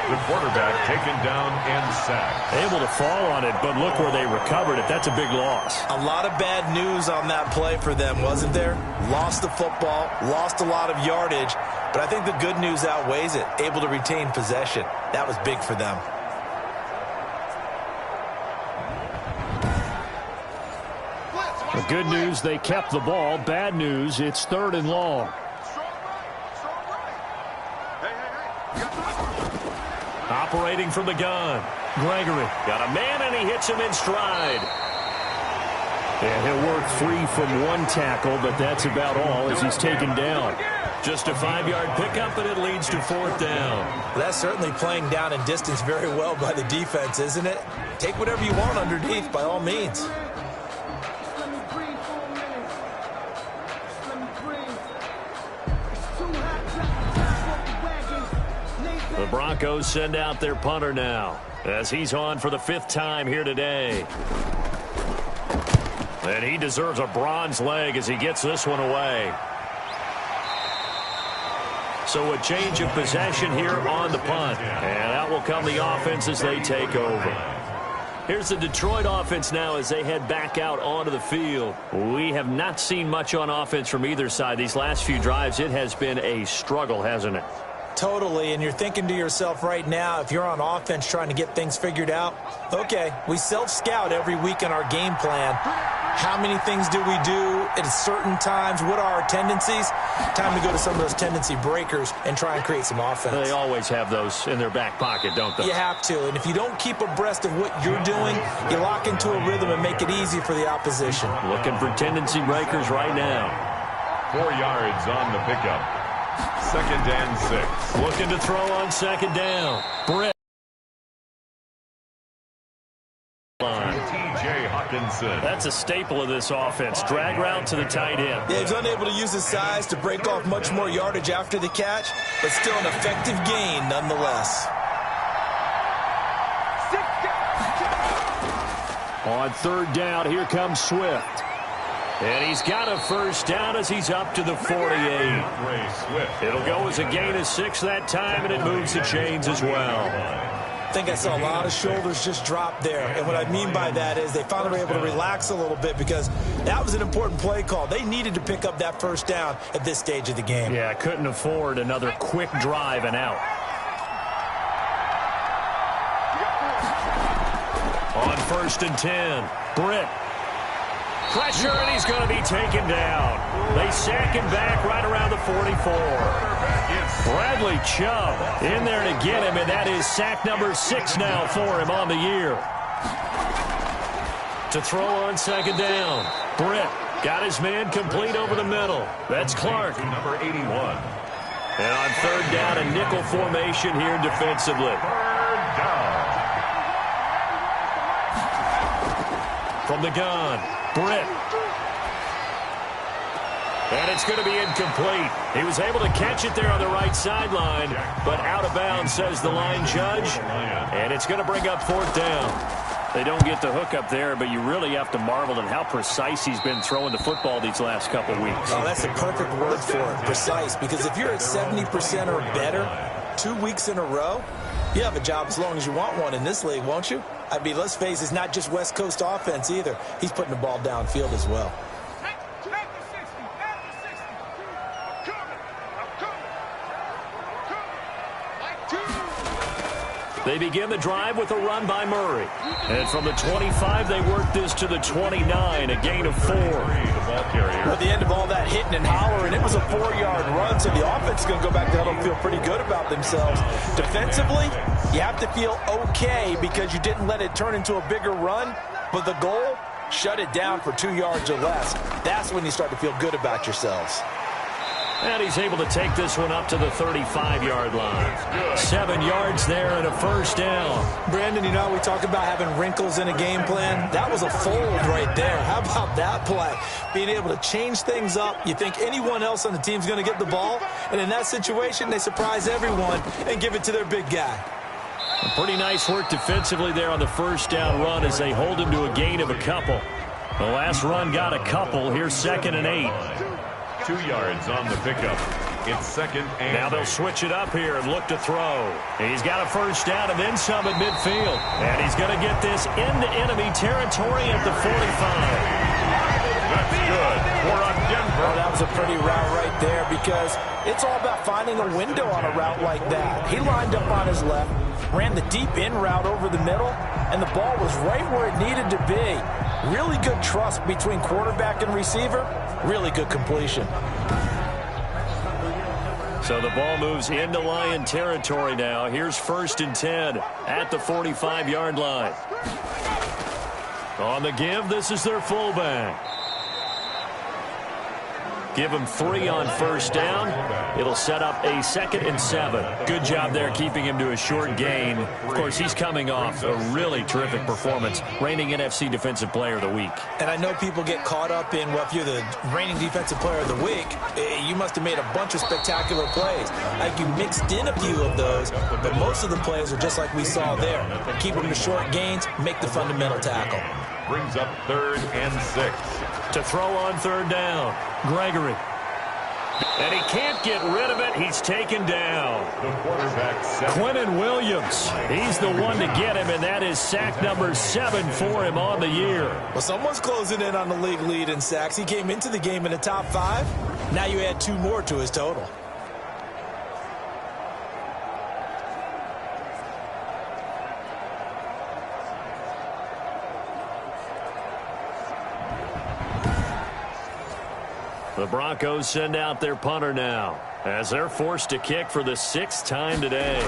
The quarterback taken down and sacked. Able to fall on it, but look where they recovered it. That's a big loss. A lot of bad news on that play for them, wasn't there? Lost the football, lost a lot of yardage, but I think the good news outweighs it. Able to retain possession. That was big for them. The good news, they kept the ball. Bad news, it's 3rd and long. Operating from the gun, Gregory. Got a man, and he hits him in stride. And he'll work free from 1 tackle, but that's about all as he's taken down. Just a 5-yard pickup, and it leads to 4th down. Well, that's certainly playing down in distance very well by the defense, isn't it? Take whatever you want underneath, by all means. The Broncos send out their punter now as he's on for the 5th time here today. And he deserves a bronze leg as he gets this one away. So a change of possession here on the punt. And out will come the offense as they take over. Here's the Detroit offense now as they head back out onto the field. We have not seen much on offense from either side. These last few drives, it has been a struggle, hasn't it? Totally, and you're thinking to yourself right now, if you're on offense trying to get things figured out, okay, we self-scout every week in our game plan. How many things do we do at certain times? What are our tendencies? Time to go to some of those tendency breakers and try and create some offense. They always have those in their back pocket, don't they? You have to, and if you don't keep abreast of what you're doing, you lock into a rhythm and make it easy for the opposition. Looking for tendency breakers right now. 4 yards on the pickup. 2nd and 6. Looking to throw on 2nd down. Britt. T.J. Hawkinson. That's a staple of this offense. Drag route to the tight end. Yeah, he's unable to use his size to break off much more yardage after the catch, but still an effective gain nonetheless. On 3rd down, here comes Swift. And he's got a first down as he's up to the 48. It'll go as a gain of 6 that time, and it moves the chains as well. I think I saw a lot of shoulders just drop there. And what I mean by that is they finally were able to relax a little bit because that was an important play call. They needed to pick up that first down at this stage of the game. Yeah, couldn't afford another quick drive and out. On 1st and 10, Britt. Pressure, and he's going to be taken down. They sack him back right around the 44. Bradley Chubb in there to get him, and that is sack number 6 now for him on the year. To throw on 2nd down, Britt got his man complete over the middle. That's Clark. Number 81. And on 3rd down, a nickel formation here defensively. 3rd down. From the gun, Britt. And it's going to be incomplete. He was able to catch it there on the right sideline, but out of bounds, says the line judge. And it's going to bring up 4th down. They don't get the hook up there, but you really have to marvel at how precise he's been throwing the football these last couple weeks. Oh, that's a perfect word for it, precise, because if you're at 70% or better 2 weeks in a row, You have a job as long as you want one in this league, won't you? I mean, let's face it, it's not just West Coast offense either. He's putting the ball downfield as well. They begin the drive with a run by Murray. And from the 25, they work this to the 29, a gain of 4. At the end of all that hitting and hollering, it was a 4-yard run, so the offense is going to go back there and feel pretty good about themselves. Defensively, you have to feel okay because you didn't let it turn into a bigger run, but the goal, shut it down for 2 yards or less. That's when you start to feel good about yourselves. And he's able to take this one up to the 35-yard line. 7 yards there and a first down. Brandon, you know, we talk about having wrinkles in a game plan. That was a fold right there. How about that play? Being able to change things up. You think anyone else on the team's going to get the ball, and in that situation, they surprise everyone and give it to their big guy. Pretty nice work defensively there on the first down run as they hold him to a gain of a couple. The last run got a couple. Here's 2nd and 8. 2 yards on the pickup. It's 2nd and now they'll switch it up here and look to throw. He's got a first down and then some at midfield. And he's going to get this into enemy territory at the 45. That's good for a Denver. Oh, that was a pretty route right there because it's all about finding a window on a route like that. He lined up on his left, ran the deep in route over the middle, and the ball was right where it needed to be. Really good trust between quarterback and receiver. Really good completion. So the ball moves into Lion territory now. Here's 1st and 10 at the 45-yard line. On the give, this is their fullback. Give him 3 on first down. It'll set up a 2nd and 7. Good job there keeping him to a short gain. Of course, he's coming off a really terrific performance, reigning NFC Defensive Player of the Week. And I know people get caught up in, well, if you're the reigning Defensive Player of the Week, you must have made a bunch of spectacular plays. Like you mixed in a few of those, but most of the plays are just like we saw there. Keep them to short gains, make the fundamental tackle. Brings up 3rd and 6. To throw on 3rd down, Gregory. And he can't get rid of it. He's taken down. The quarterback, Quinnen Williams. He's the one to get him, and that is sack number 7 for him on the year. Well, someone's closing in on the league lead in sacks. He came into the game in the top 5. Now you add 2 more to his total. The Broncos send out their punter now as they're forced to kick for the 6th time today.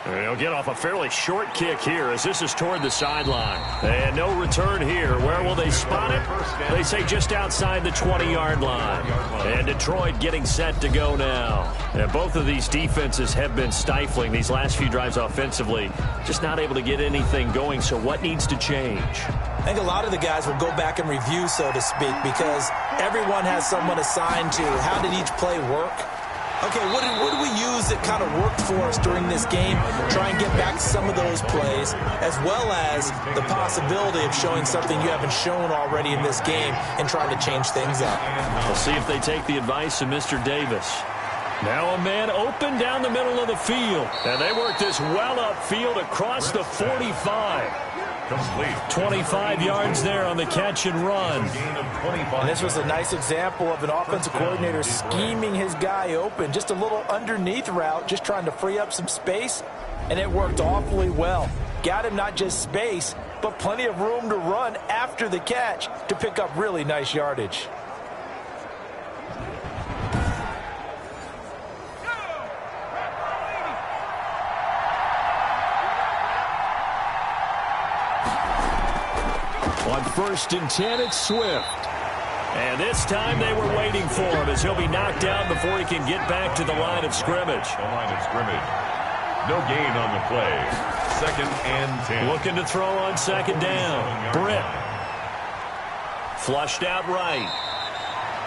And he'll get off a fairly short kick here as this is toward the sideline. And no return here. Where will they spot it? They say just outside the 20-yard line. And Detroit getting set to go now. And both of these defenses have been stifling these last few drives offensively. Just not able to get anything going. So what needs to change? I think a lot of the guys will go back and review, so to speak, because everyone has someone assigned to how did each play work. Okay, what do we use that kind of worked for us during this game? Try and get back to some of those plays, as well as the possibility of showing something you haven't shown already in this game and trying to change things up. We'll see if they take the advice of Mr. Davis. Now a man open down the middle of the field. And they work this well upfield across the 45. Complete. 25 yards there on the catch and run. And this was a nice example of an offensive coordinator scheming his guy open. Just a little underneath route, just trying to free up some space. And it worked awfully well. Got him not just space, but plenty of room to run after the catch to pick up really nice yardage. On 1st and 10, it's Swift. And this time they were waiting for him as he'll be knocked down before he can get back to the line of scrimmage. The line of scrimmage. No gain on the play. 2nd and 10. Looking to throw on 2nd down. Britt. Flushed out right.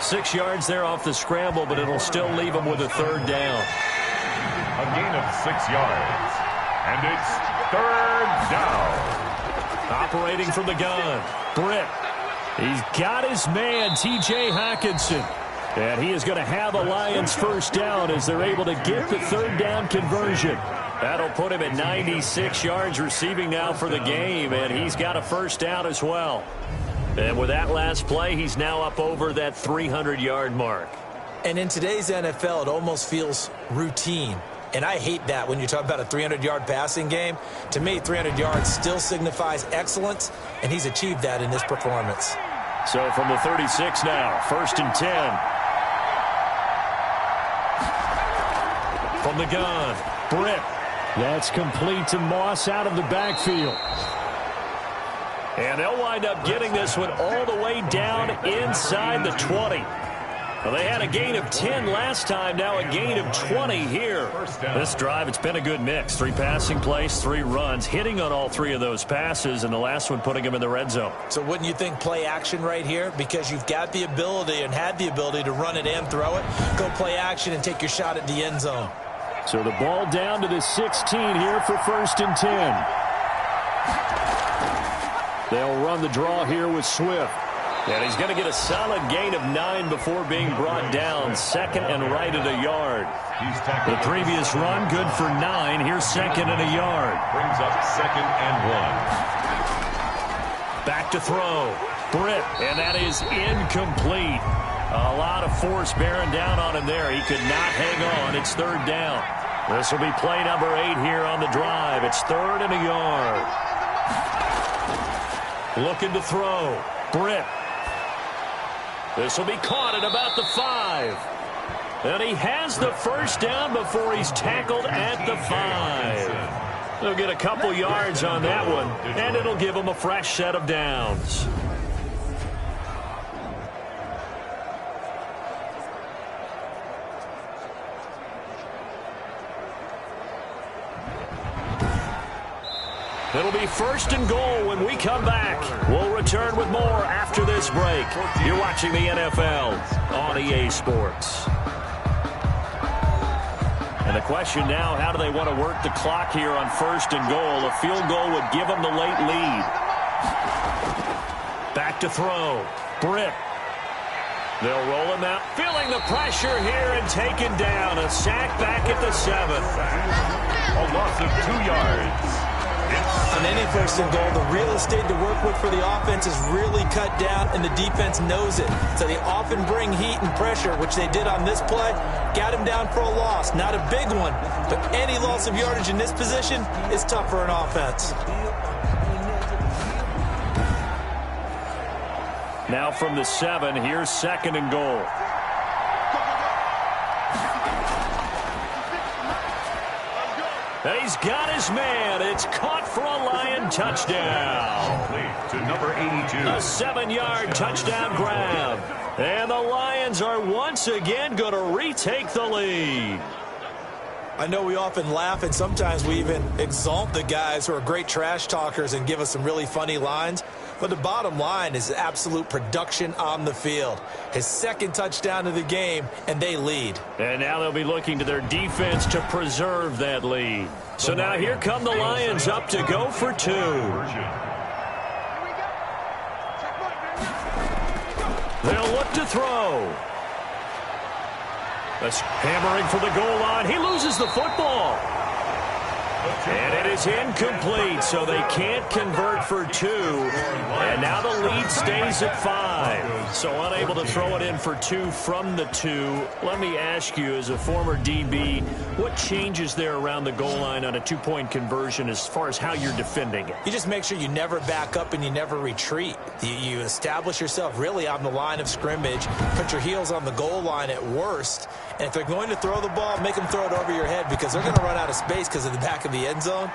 6 yards there off the scramble, but it'll still leave him with a 3rd down. A gain of 6 yards. And it's 3rd down. Operating from the gun, Britt. He's got his man, T.J. Hockenson. And he is going to have a Lions first down as they're able to get the third down conversion. That'll put him at 96 yards receiving now for the game, and he's got a first down as well. And with that last play, he's now up over that 300-yard mark. And in today's NFL, it almost feels routine. And I hate that when you talk about a 300-yard passing game. To me, 300 yards still signifies excellence, and he's achieved that in this performance. So from the 36 now, 1st and 10. From the gun, Britt. That's complete to Moss out of the backfield. And they'll wind up getting this one all the way down inside the 20. Well, they had a gain of 10 last time, now a gain of 20 here. This drive, it's been a good mix. 3 passing plays, 3 runs, hitting on all 3 of those passes, and the last one putting them in the red zone. So wouldn't you think play action right here? Because you've got the ability and had the ability to run it and throw it. Go play action and take your shot at the end zone. So the ball down to the 16 here for 1st and 10. They'll run the draw here with Swift. And he's going to get a solid gain of 9 before being brought down. 2nd and right at a yard. The previous run, good for 9. Here's 2nd and a yard. Brings up 2nd and 1. Back to throw. Britt, and that is incomplete. A lot of force bearing down on him there. He could not hang on. It's 3rd down. This will be play number 8 here on the drive. It's 3rd and a yard. Looking to throw. Britt. This will be caught at about the 5. And he has the first down before he's tackled at the 5. They'll get a couple yards on that one, and it'll give him a fresh set of downs. It'll be 1st and goal when we come back. We'll return with more after this break. You're watching the NFL on EA Sports. And the question now, how do they want to work the clock here on 1st and goal? A field goal would give them the late lead. Back to throw. Britt. They'll roll him out. Feeling the pressure here and taken down. A sack back at the 7. A loss of 2 yards. On any 1st and goal, the real estate to work with for the offense is really cut down, and the defense knows it. So they often bring heat and pressure, which they did on this play. Got him down for a loss. Not a big one, but any loss of yardage in this position is tough for an offense. Now from the 7, here's 2nd and goal. And he's got his man. It's caught for a Lion touchdown. To number 82. A 7-yard touchdown grab. And the Lions are once again going to retake the lead. I know we often laugh, and sometimes we even exalt the guys who are great trash talkers and give us some really funny lines. But the bottom line is absolute production on the field. His 2nd touchdown of the game, and they lead. And now they'll be looking to their defense to preserve that lead. So now here come the Lions up to go for 2. They'll look to throw. That's hammering for the goal line. He loses the football. And it is incomplete, so they can't convert for 2. And now the lead stays at 5. So unable to throw it in for 2 from the 2. Let me ask you, as a former DB, what changes there around the goal line on a 2-point conversion as far as how you're defending it? You just make sure you never back up and you never retreat. You establish yourself really on the line of scrimmage, put your heels on the goal line at worst, and if they're going to throw the ball, make them throw it over your head because they're going to run out of space because of the back of the end zone.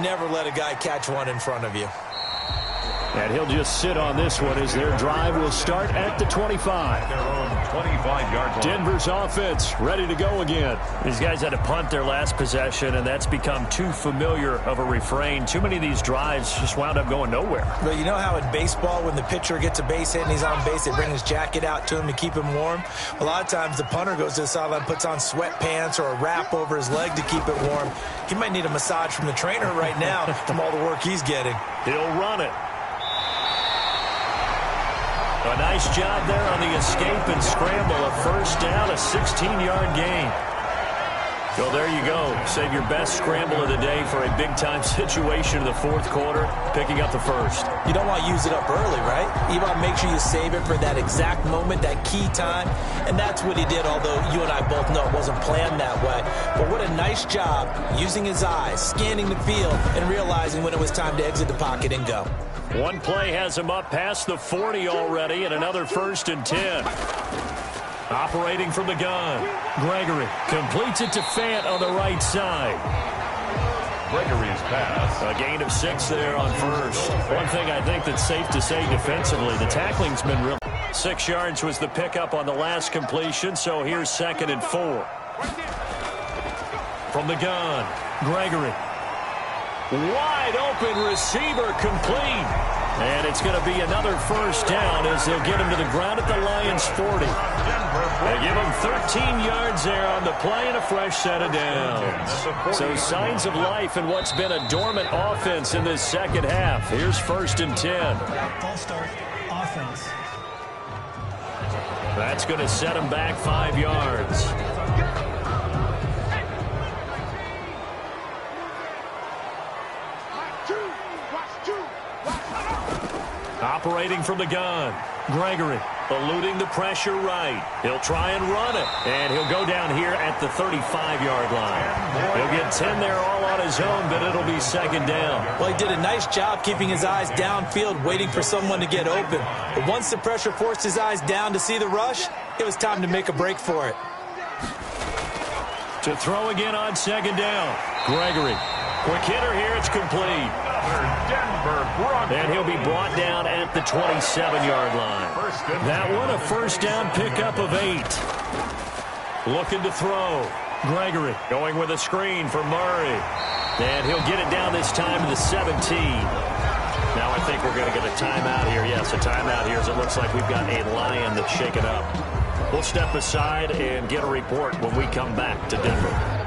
Never let a guy catch one in front of you. And he'll just sit on this one as their drive will start at the 25. Their own 25-yard line. Denver's offense ready to go again. These guys had to punt their last possession, and that's become too familiar of a refrain. Too many of these drives just wound up going nowhere. But you know how in baseball, when the pitcher gets a base hit and he's on base, they bring his jacket out to him to keep him warm? A lot of times the punter goes to the sideline, puts on sweatpants or a wrap over his leg to keep it warm. He might need a massage from the trainer right now from all the work he's getting. He'll run it. A nice job there on the escape and scramble. A first down, a 16-yard gain. So there you go. Save your best scramble of the day for a big-time situation in the fourth quarter, picking up the first. You don't want to use it up early, right? You want to make sure you save it for that exact moment, that key time. And that's what he did, although you and I both know it wasn't planned that way. But what a nice job using his eyes, scanning the field, and realizing when it was time to exit the pocket and go. One play has him up past the 40 already, and another 1st and 10. Operating from the gun, Gregory completes it to Fant on the right side. Gregory's pass. A gain of 6 there on first. One thing I think that's safe to say defensively, the tackling's been real. 6 yards was the pickup on the last completion, so here's 2nd and 4. From the gun, Gregory. Wide open receiver complete. And it's going to be another first down as they'll get him to the ground at the Lions' 40. They give him 13 yards there on the play and a fresh set of downs. So signs of life in what's been a dormant offense in this second half. Here's 1st and 10. False start, offense. That's going to set him back 5 yards. Operating from the gun, Gregory eluding the pressure right. He'll try and run it, and he'll go down here at the 35-yard line. He'll get 10 there all on his own, but it'll be 2nd down. Well, he did a nice job keeping his eyes downfield, waiting for someone to get open. But once the pressure forced his eyes down to see the rush, it was time to make a break for it. To throw again on 2nd down, Gregory. Quick hitter here, it's complete. And he'll be brought down at the 27-yard line. That one, a first down pickup of 8. Looking to throw. Gregory going with a screen for Murray. And he'll get it down this time to the 17. Now I think we're going to get a timeout here. Yes, a timeout here as it looks like we've got a Lion that's shaken up. We'll step aside and get a report when we come back to Denver.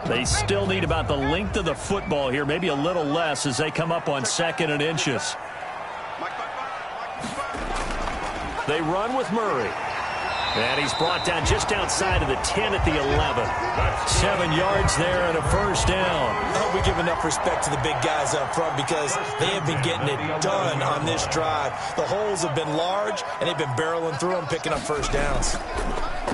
They still need about the length of the football here, maybe a little less as they come up on 2nd and inches. They run with Murray. And he's brought down just outside of the 10 at the 11. 7 yards there and a first down. I hope we give enough respect to the big guys up front because they have been getting it done on this drive. The holes have been large, and they've been barreling through them, picking up first downs.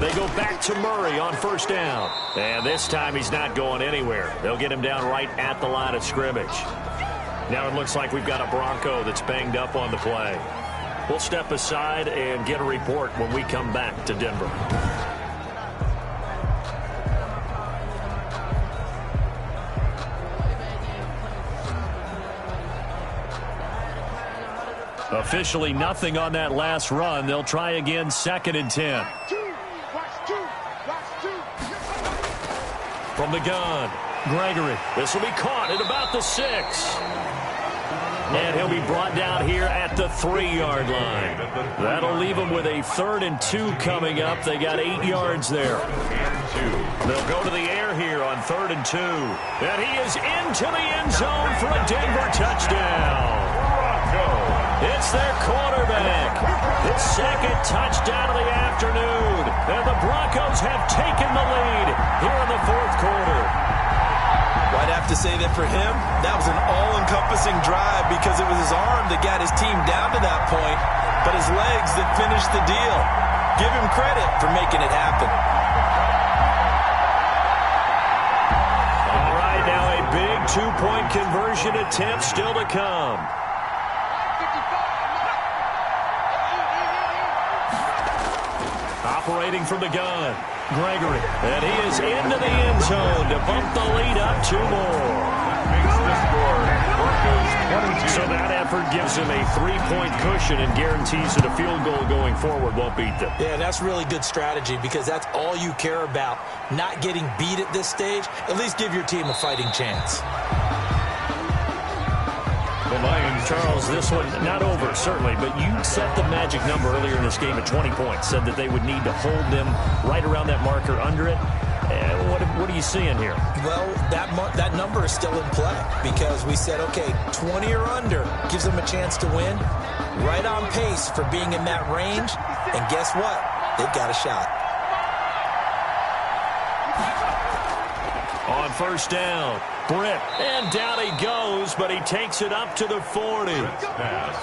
They go back to Murray on first down. And this time he's not going anywhere. They'll get him down right at the line of scrimmage. Now it looks like we've got a Bronco that's banged up on the play. We'll step aside and get a report when we come back to Denver. Officially nothing on that last run. They'll try again, 2nd and 10. From the gun, Gregory. This will be caught at about the 6. And he'll be brought down here at the 3-yard line. That'll leave him with a 3rd and 2 coming up. They got 8 yards there. They'll go to the air here on 3rd and 2. And he is into the end zone for a Denver touchdown. It's their quarterback. His 2nd touchdown of the afternoon. And the Broncos have taken the lead here in the 4th quarter. Well, I'd have to say that for him, that was an all-encompassing drive because it was his arm that got his team down to that point, but his legs that finished the deal. Give him credit for making it happen. All right, now a big 2-point conversion attempt still to come. Operating from the gun, Gregory. And he is into the end zone to bump the lead up 2 more. So that effort gives him a 3-point cushion and guarantees that a field goal going forward won't beat them. Yeah, that's really good strategy because that's all you care about. Not getting beat at this stage. At least give your team a fighting chance. The Lions, Charles, this one not over, certainly, but you set the magic number earlier in this game at 20 points, said that they would need to hold them right around that marker under it. And what are you seeing here? Well, that number is still in play because we said, okay, 20 or under gives them a chance to win. Right on pace for being in that range. And guess what? They've got a shot. On first down, Britt, and down he goes, but he takes it up to the 40.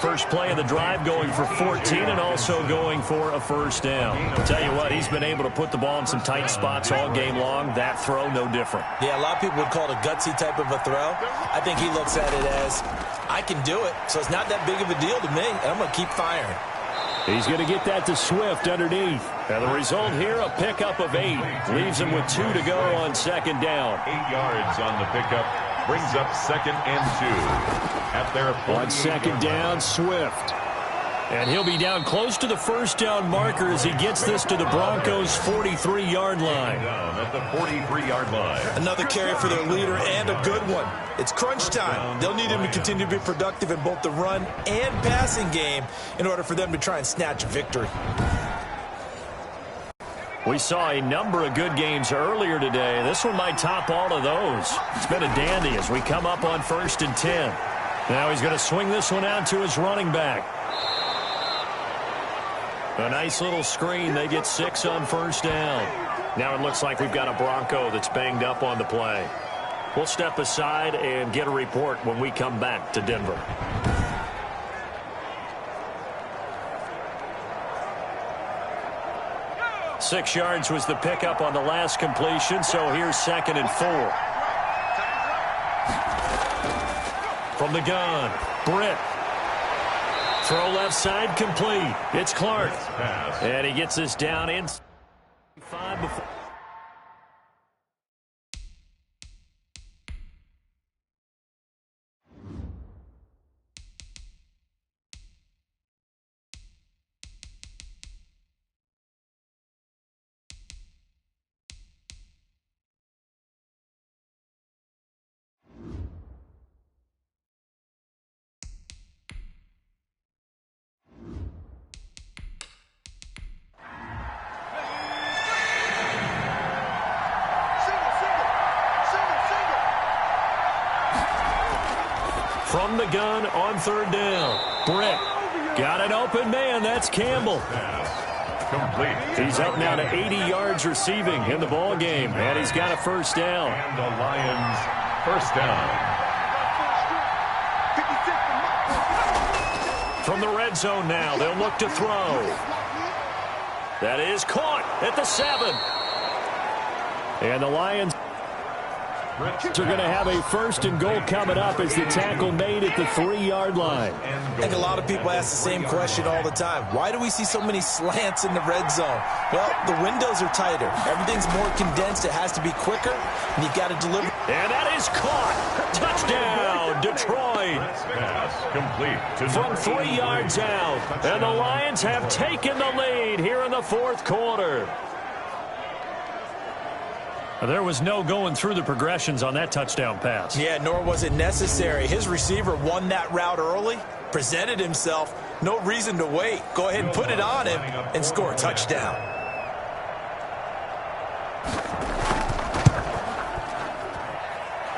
First play of the drive going for 14 and also going for a first down. I'll tell you what, he's been able to put the ball in some tight spots all game long. That throw, no different. Yeah, a lot of people would call it a gutsy type of a throw. I think he looks at it as, I can do it, so it's not that big of a deal to me, and I'm going to keep firing. He's going to get that to Swift underneath. And the result here, a pickup of 8. Leaves him with 2 to go on second down. 8 yards on the pickup. Brings up 2nd and 2. At their on second down, Swift. And he'll be down close to the first down marker as he gets this to the Broncos' 43-yard line. Down at the 43-yard line. Another carry for their leader and a good one. It's crunch time. They'll need him to continue to be productive in both the run and passing game in order for them to try and snatch a victory. We saw a number of good games earlier today. This one might top all of those. It's been a dandy as we come up on 1st and 10. Now he's going to swing this one out to his running back. A nice little screen. They get 6 on first down. Now it looks like we've got a Bronco that's banged up on the play. We'll step aside and get a report when we come back to Denver. Six yards was the pickup on the last completion, so here's 2nd and 4. From the gun, Britt. Throw left side complete. It's Clark. And he gets this down in 5 before. From the gun on 3rd down. Britt got an open man. That's Campbell. Complete. He's up now to 80 yards receiving in the ball game, and he's got a first down. And the Lions first down. From the red zone now, they'll look to throw. That is caught at the 7. And the Lions are going to have a 1st and goal coming up as the tackle made at the 3-yard line. I think a lot of people ask the same question all the time. Why do we see so many slants in the red zone? Well, the windows are tighter. Everything's more condensed. It has to be quicker, and you've got to deliver. And that is caught. Touchdown, Detroit. Complete. From 3 yards out. And the Lions have taken the lead here in the 4th quarter. There was no going through the progressions on that touchdown pass. Yeah, nor was it necessary. His receiver won that route early, presented himself. No reason to wait. Go ahead and put it on him and score a touchdown.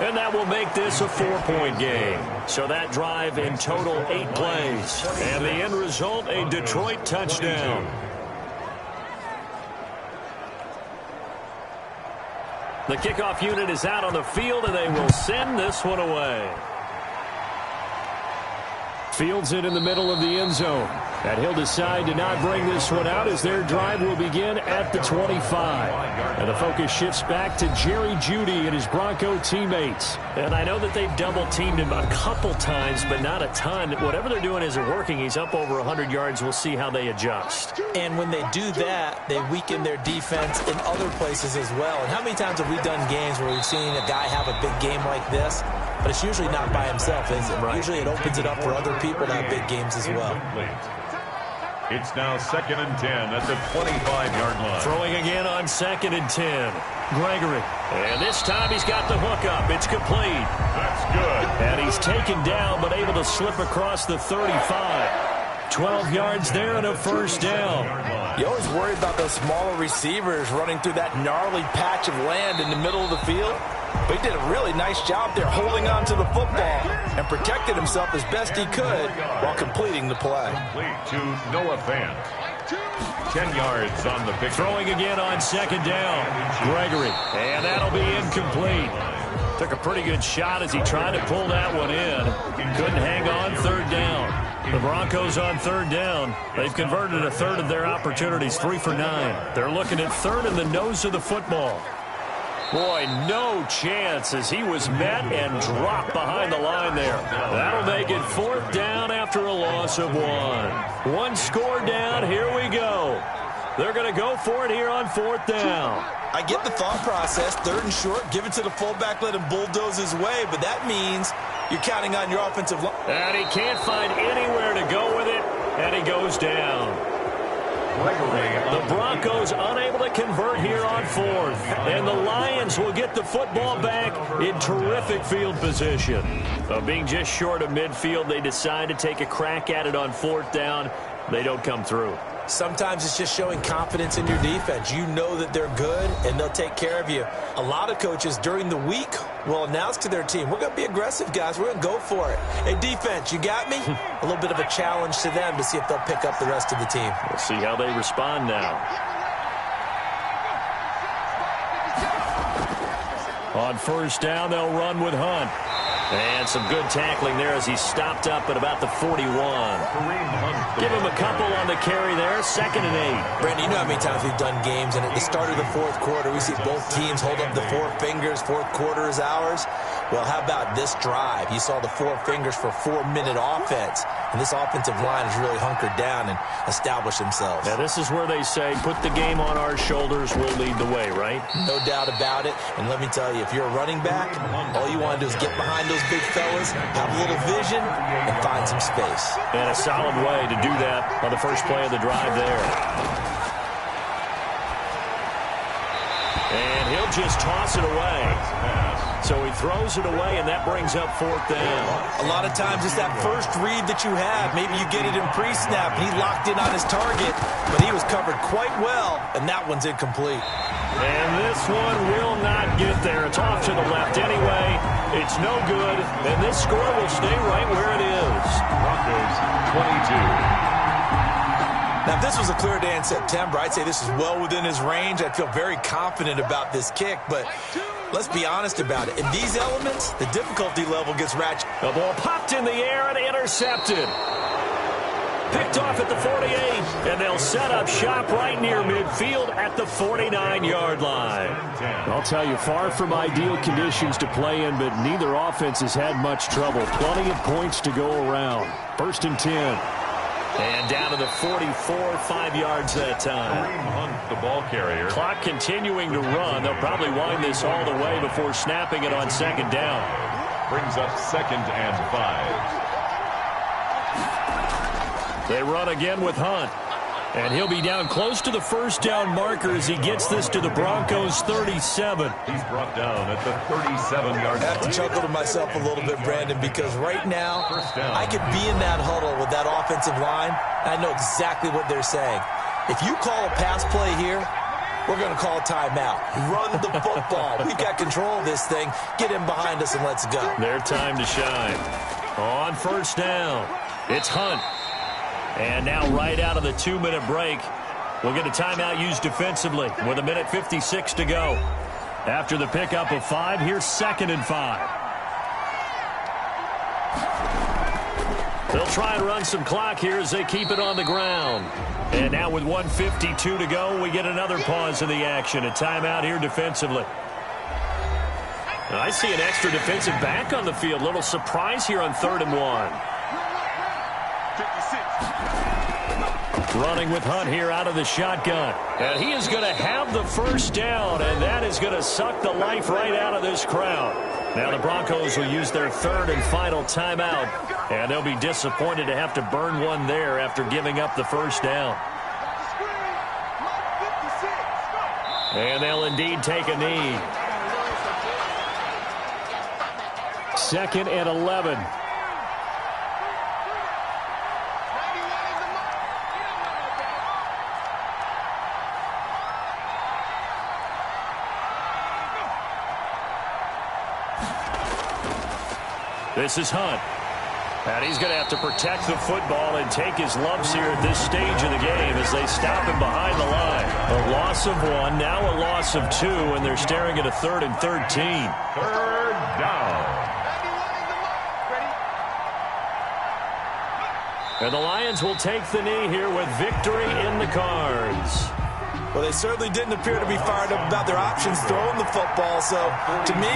And that will make this a 4-point game. So that drive in total 8 plays. And the end result, a Detroit touchdown. The kickoff unit is out on the field, and they will send this one away. Fields it in the middle of the end zone. And he'll decide to not bring this one out as their drive will begin at the 25. And the focus shifts back to Jerry Jeudy and his Bronco teammates. And I know that they've double-teamed him a couple times, but not a ton. Whatever they're doing isn't working. He's up over 100 yards. We'll see how they adjust. And when they do that, they weaken their defense in other places as well. And how many times have we done games where we've seen a guy have a big game like this? But it's usually not by himself, is it? Right. Usually it opens it up for other people to have big games as well. It's now 2nd and 10 at the 25-yard line. Throwing again on 2nd and 10. Gregory. And this time he's got the hook up. It's complete. That's good. And he's taken down but able to slip across the 35. 12 yards there and a first down. You always worry about those smaller receivers running through that gnarly patch of land in the middle of the field. But he did a really nice job there holding on to the football and protected himself as best he could while completing the play. Complete to Noah Fant. 10 yards on the pick. Throwing again on second down. Gregory. And that'll be incomplete. Took a pretty good shot as he tried to pull that one in. Couldn't hang on third down. The Broncos on third down. They've converted a third of their opportunities, 3 for 9. They're looking at third in the nose of the football. Boy, no chance as he was met and dropped behind the line there. That'll make it fourth down after a loss of 1. One score down. Here we go. They're going to go for it here on fourth down. I get the thought process. Third and short, give it to the fullback, let him bulldoze his way. But that means you're counting on your offensive line. And he can't find anywhere to go with it, and he goes down. The Broncos unable to convert here on fourth. And the Lions will get the football back in terrific field position. Being just short of midfield, they decide to take a crack at it on fourth down. They don't come through. Sometimes it's just showing confidence in your defense. You know that they're good, and they'll take care of you. A lot of coaches during the week will announce to their team, we're going to be aggressive, guys. We're going to go for it. Hey, defense, you got me? A little bit of a challenge to them to see if they'll pick up the rest of the team. We'll see how they respond now. On first down, they'll run with Hunt. And some good tackling there as he stopped up at about the 41. Give him a couple on the carry there. 2nd and 8. Brandon, you know how many times we've done games, and at the start of the fourth quarter, we see both teams hold up the 4 fingers. Fourth quarter is ours. Well, how about this drive? You saw the 4 fingers for 4-minute offense. And this offensive line has really hunkered down and established themselves. Now, this is where they say, put the game on our shoulders, we'll lead the way, right? No doubt about it. And let me tell you, if you're a running back, all you want to do is get behind those big fellas, have a little vision, and find some space. And a solid way to do that on the first play of the drive there. And he'll just toss it away. So he throws it away, and that brings up fourth down. A lot of times it's that first read that you have. Maybe you get it in pre-snap, and he locked in on his target, but he was covered quite well, and that one's incomplete. And this one will not get there. It's off to the left anyway. It's no good, and this score will stay right where it is. Broncos 22. Now, if this was a clear day in September, I'd say this is well within his range. I'd feel very confident about this kick, but let's be honest about it. In these elements, the difficulty level gets ratchet. The ball popped in the air and intercepted. Picked off at the 48, and they'll set up shop right near midfield at the 49-yard line. I'll tell you, far from ideal conditions to play in, but neither offense has had much trouble. Plenty of points to go around. 1st and 10. And down to the 44, 5 yards that time. Hunt, the ball carrier. Clock continuing to run. They'll probably wind this all the way before snapping it on second down. Brings up 2nd and 5. They run again with Hunt. And he'll be down close to the first down marker as he gets this to the Broncos 37. He's brought down at the 37-yard line. I have to chuckle to myself a little bit, Brandon, because right now I could be in that huddle with that offensive line, and I know exactly what they're saying. If you call a pass play here, we're going to call a timeout. Run the football. We've got control of this thing. Get in behind us and let's go. Their time to shine. On first down, it's Hunt. And now right out of the 2-minute break, we'll get a timeout used defensively with 1:56 to go. After the pickup of 5, here's 2nd and 5. They'll try and run some clock here as they keep it on the ground. And now with 1:52 to go, we get another pause in the action. A timeout here defensively. Now, I see an extra defensive back on the field. Little surprise here on 3rd and 1. Running with Hunt here out of the shotgun. And he is going to have the first down, and that is going to suck the life right out of this crowd. Now the Broncos will use their 3rd and final timeout, and they'll be disappointed to have to burn one there after giving up the first down. And they'll indeed take a knee. 2nd and 11. This is Hunt. And he's going to have to protect the football and take his lumps here at this stage of the game as they stop him behind the line. A loss of 1, now a loss of 2, and they're staring at a 3rd and 13. Third down. And the Lions will take the knee here with victory in the cards. Well, they certainly didn't appear to be fired up about their options throwing the football. So, to me,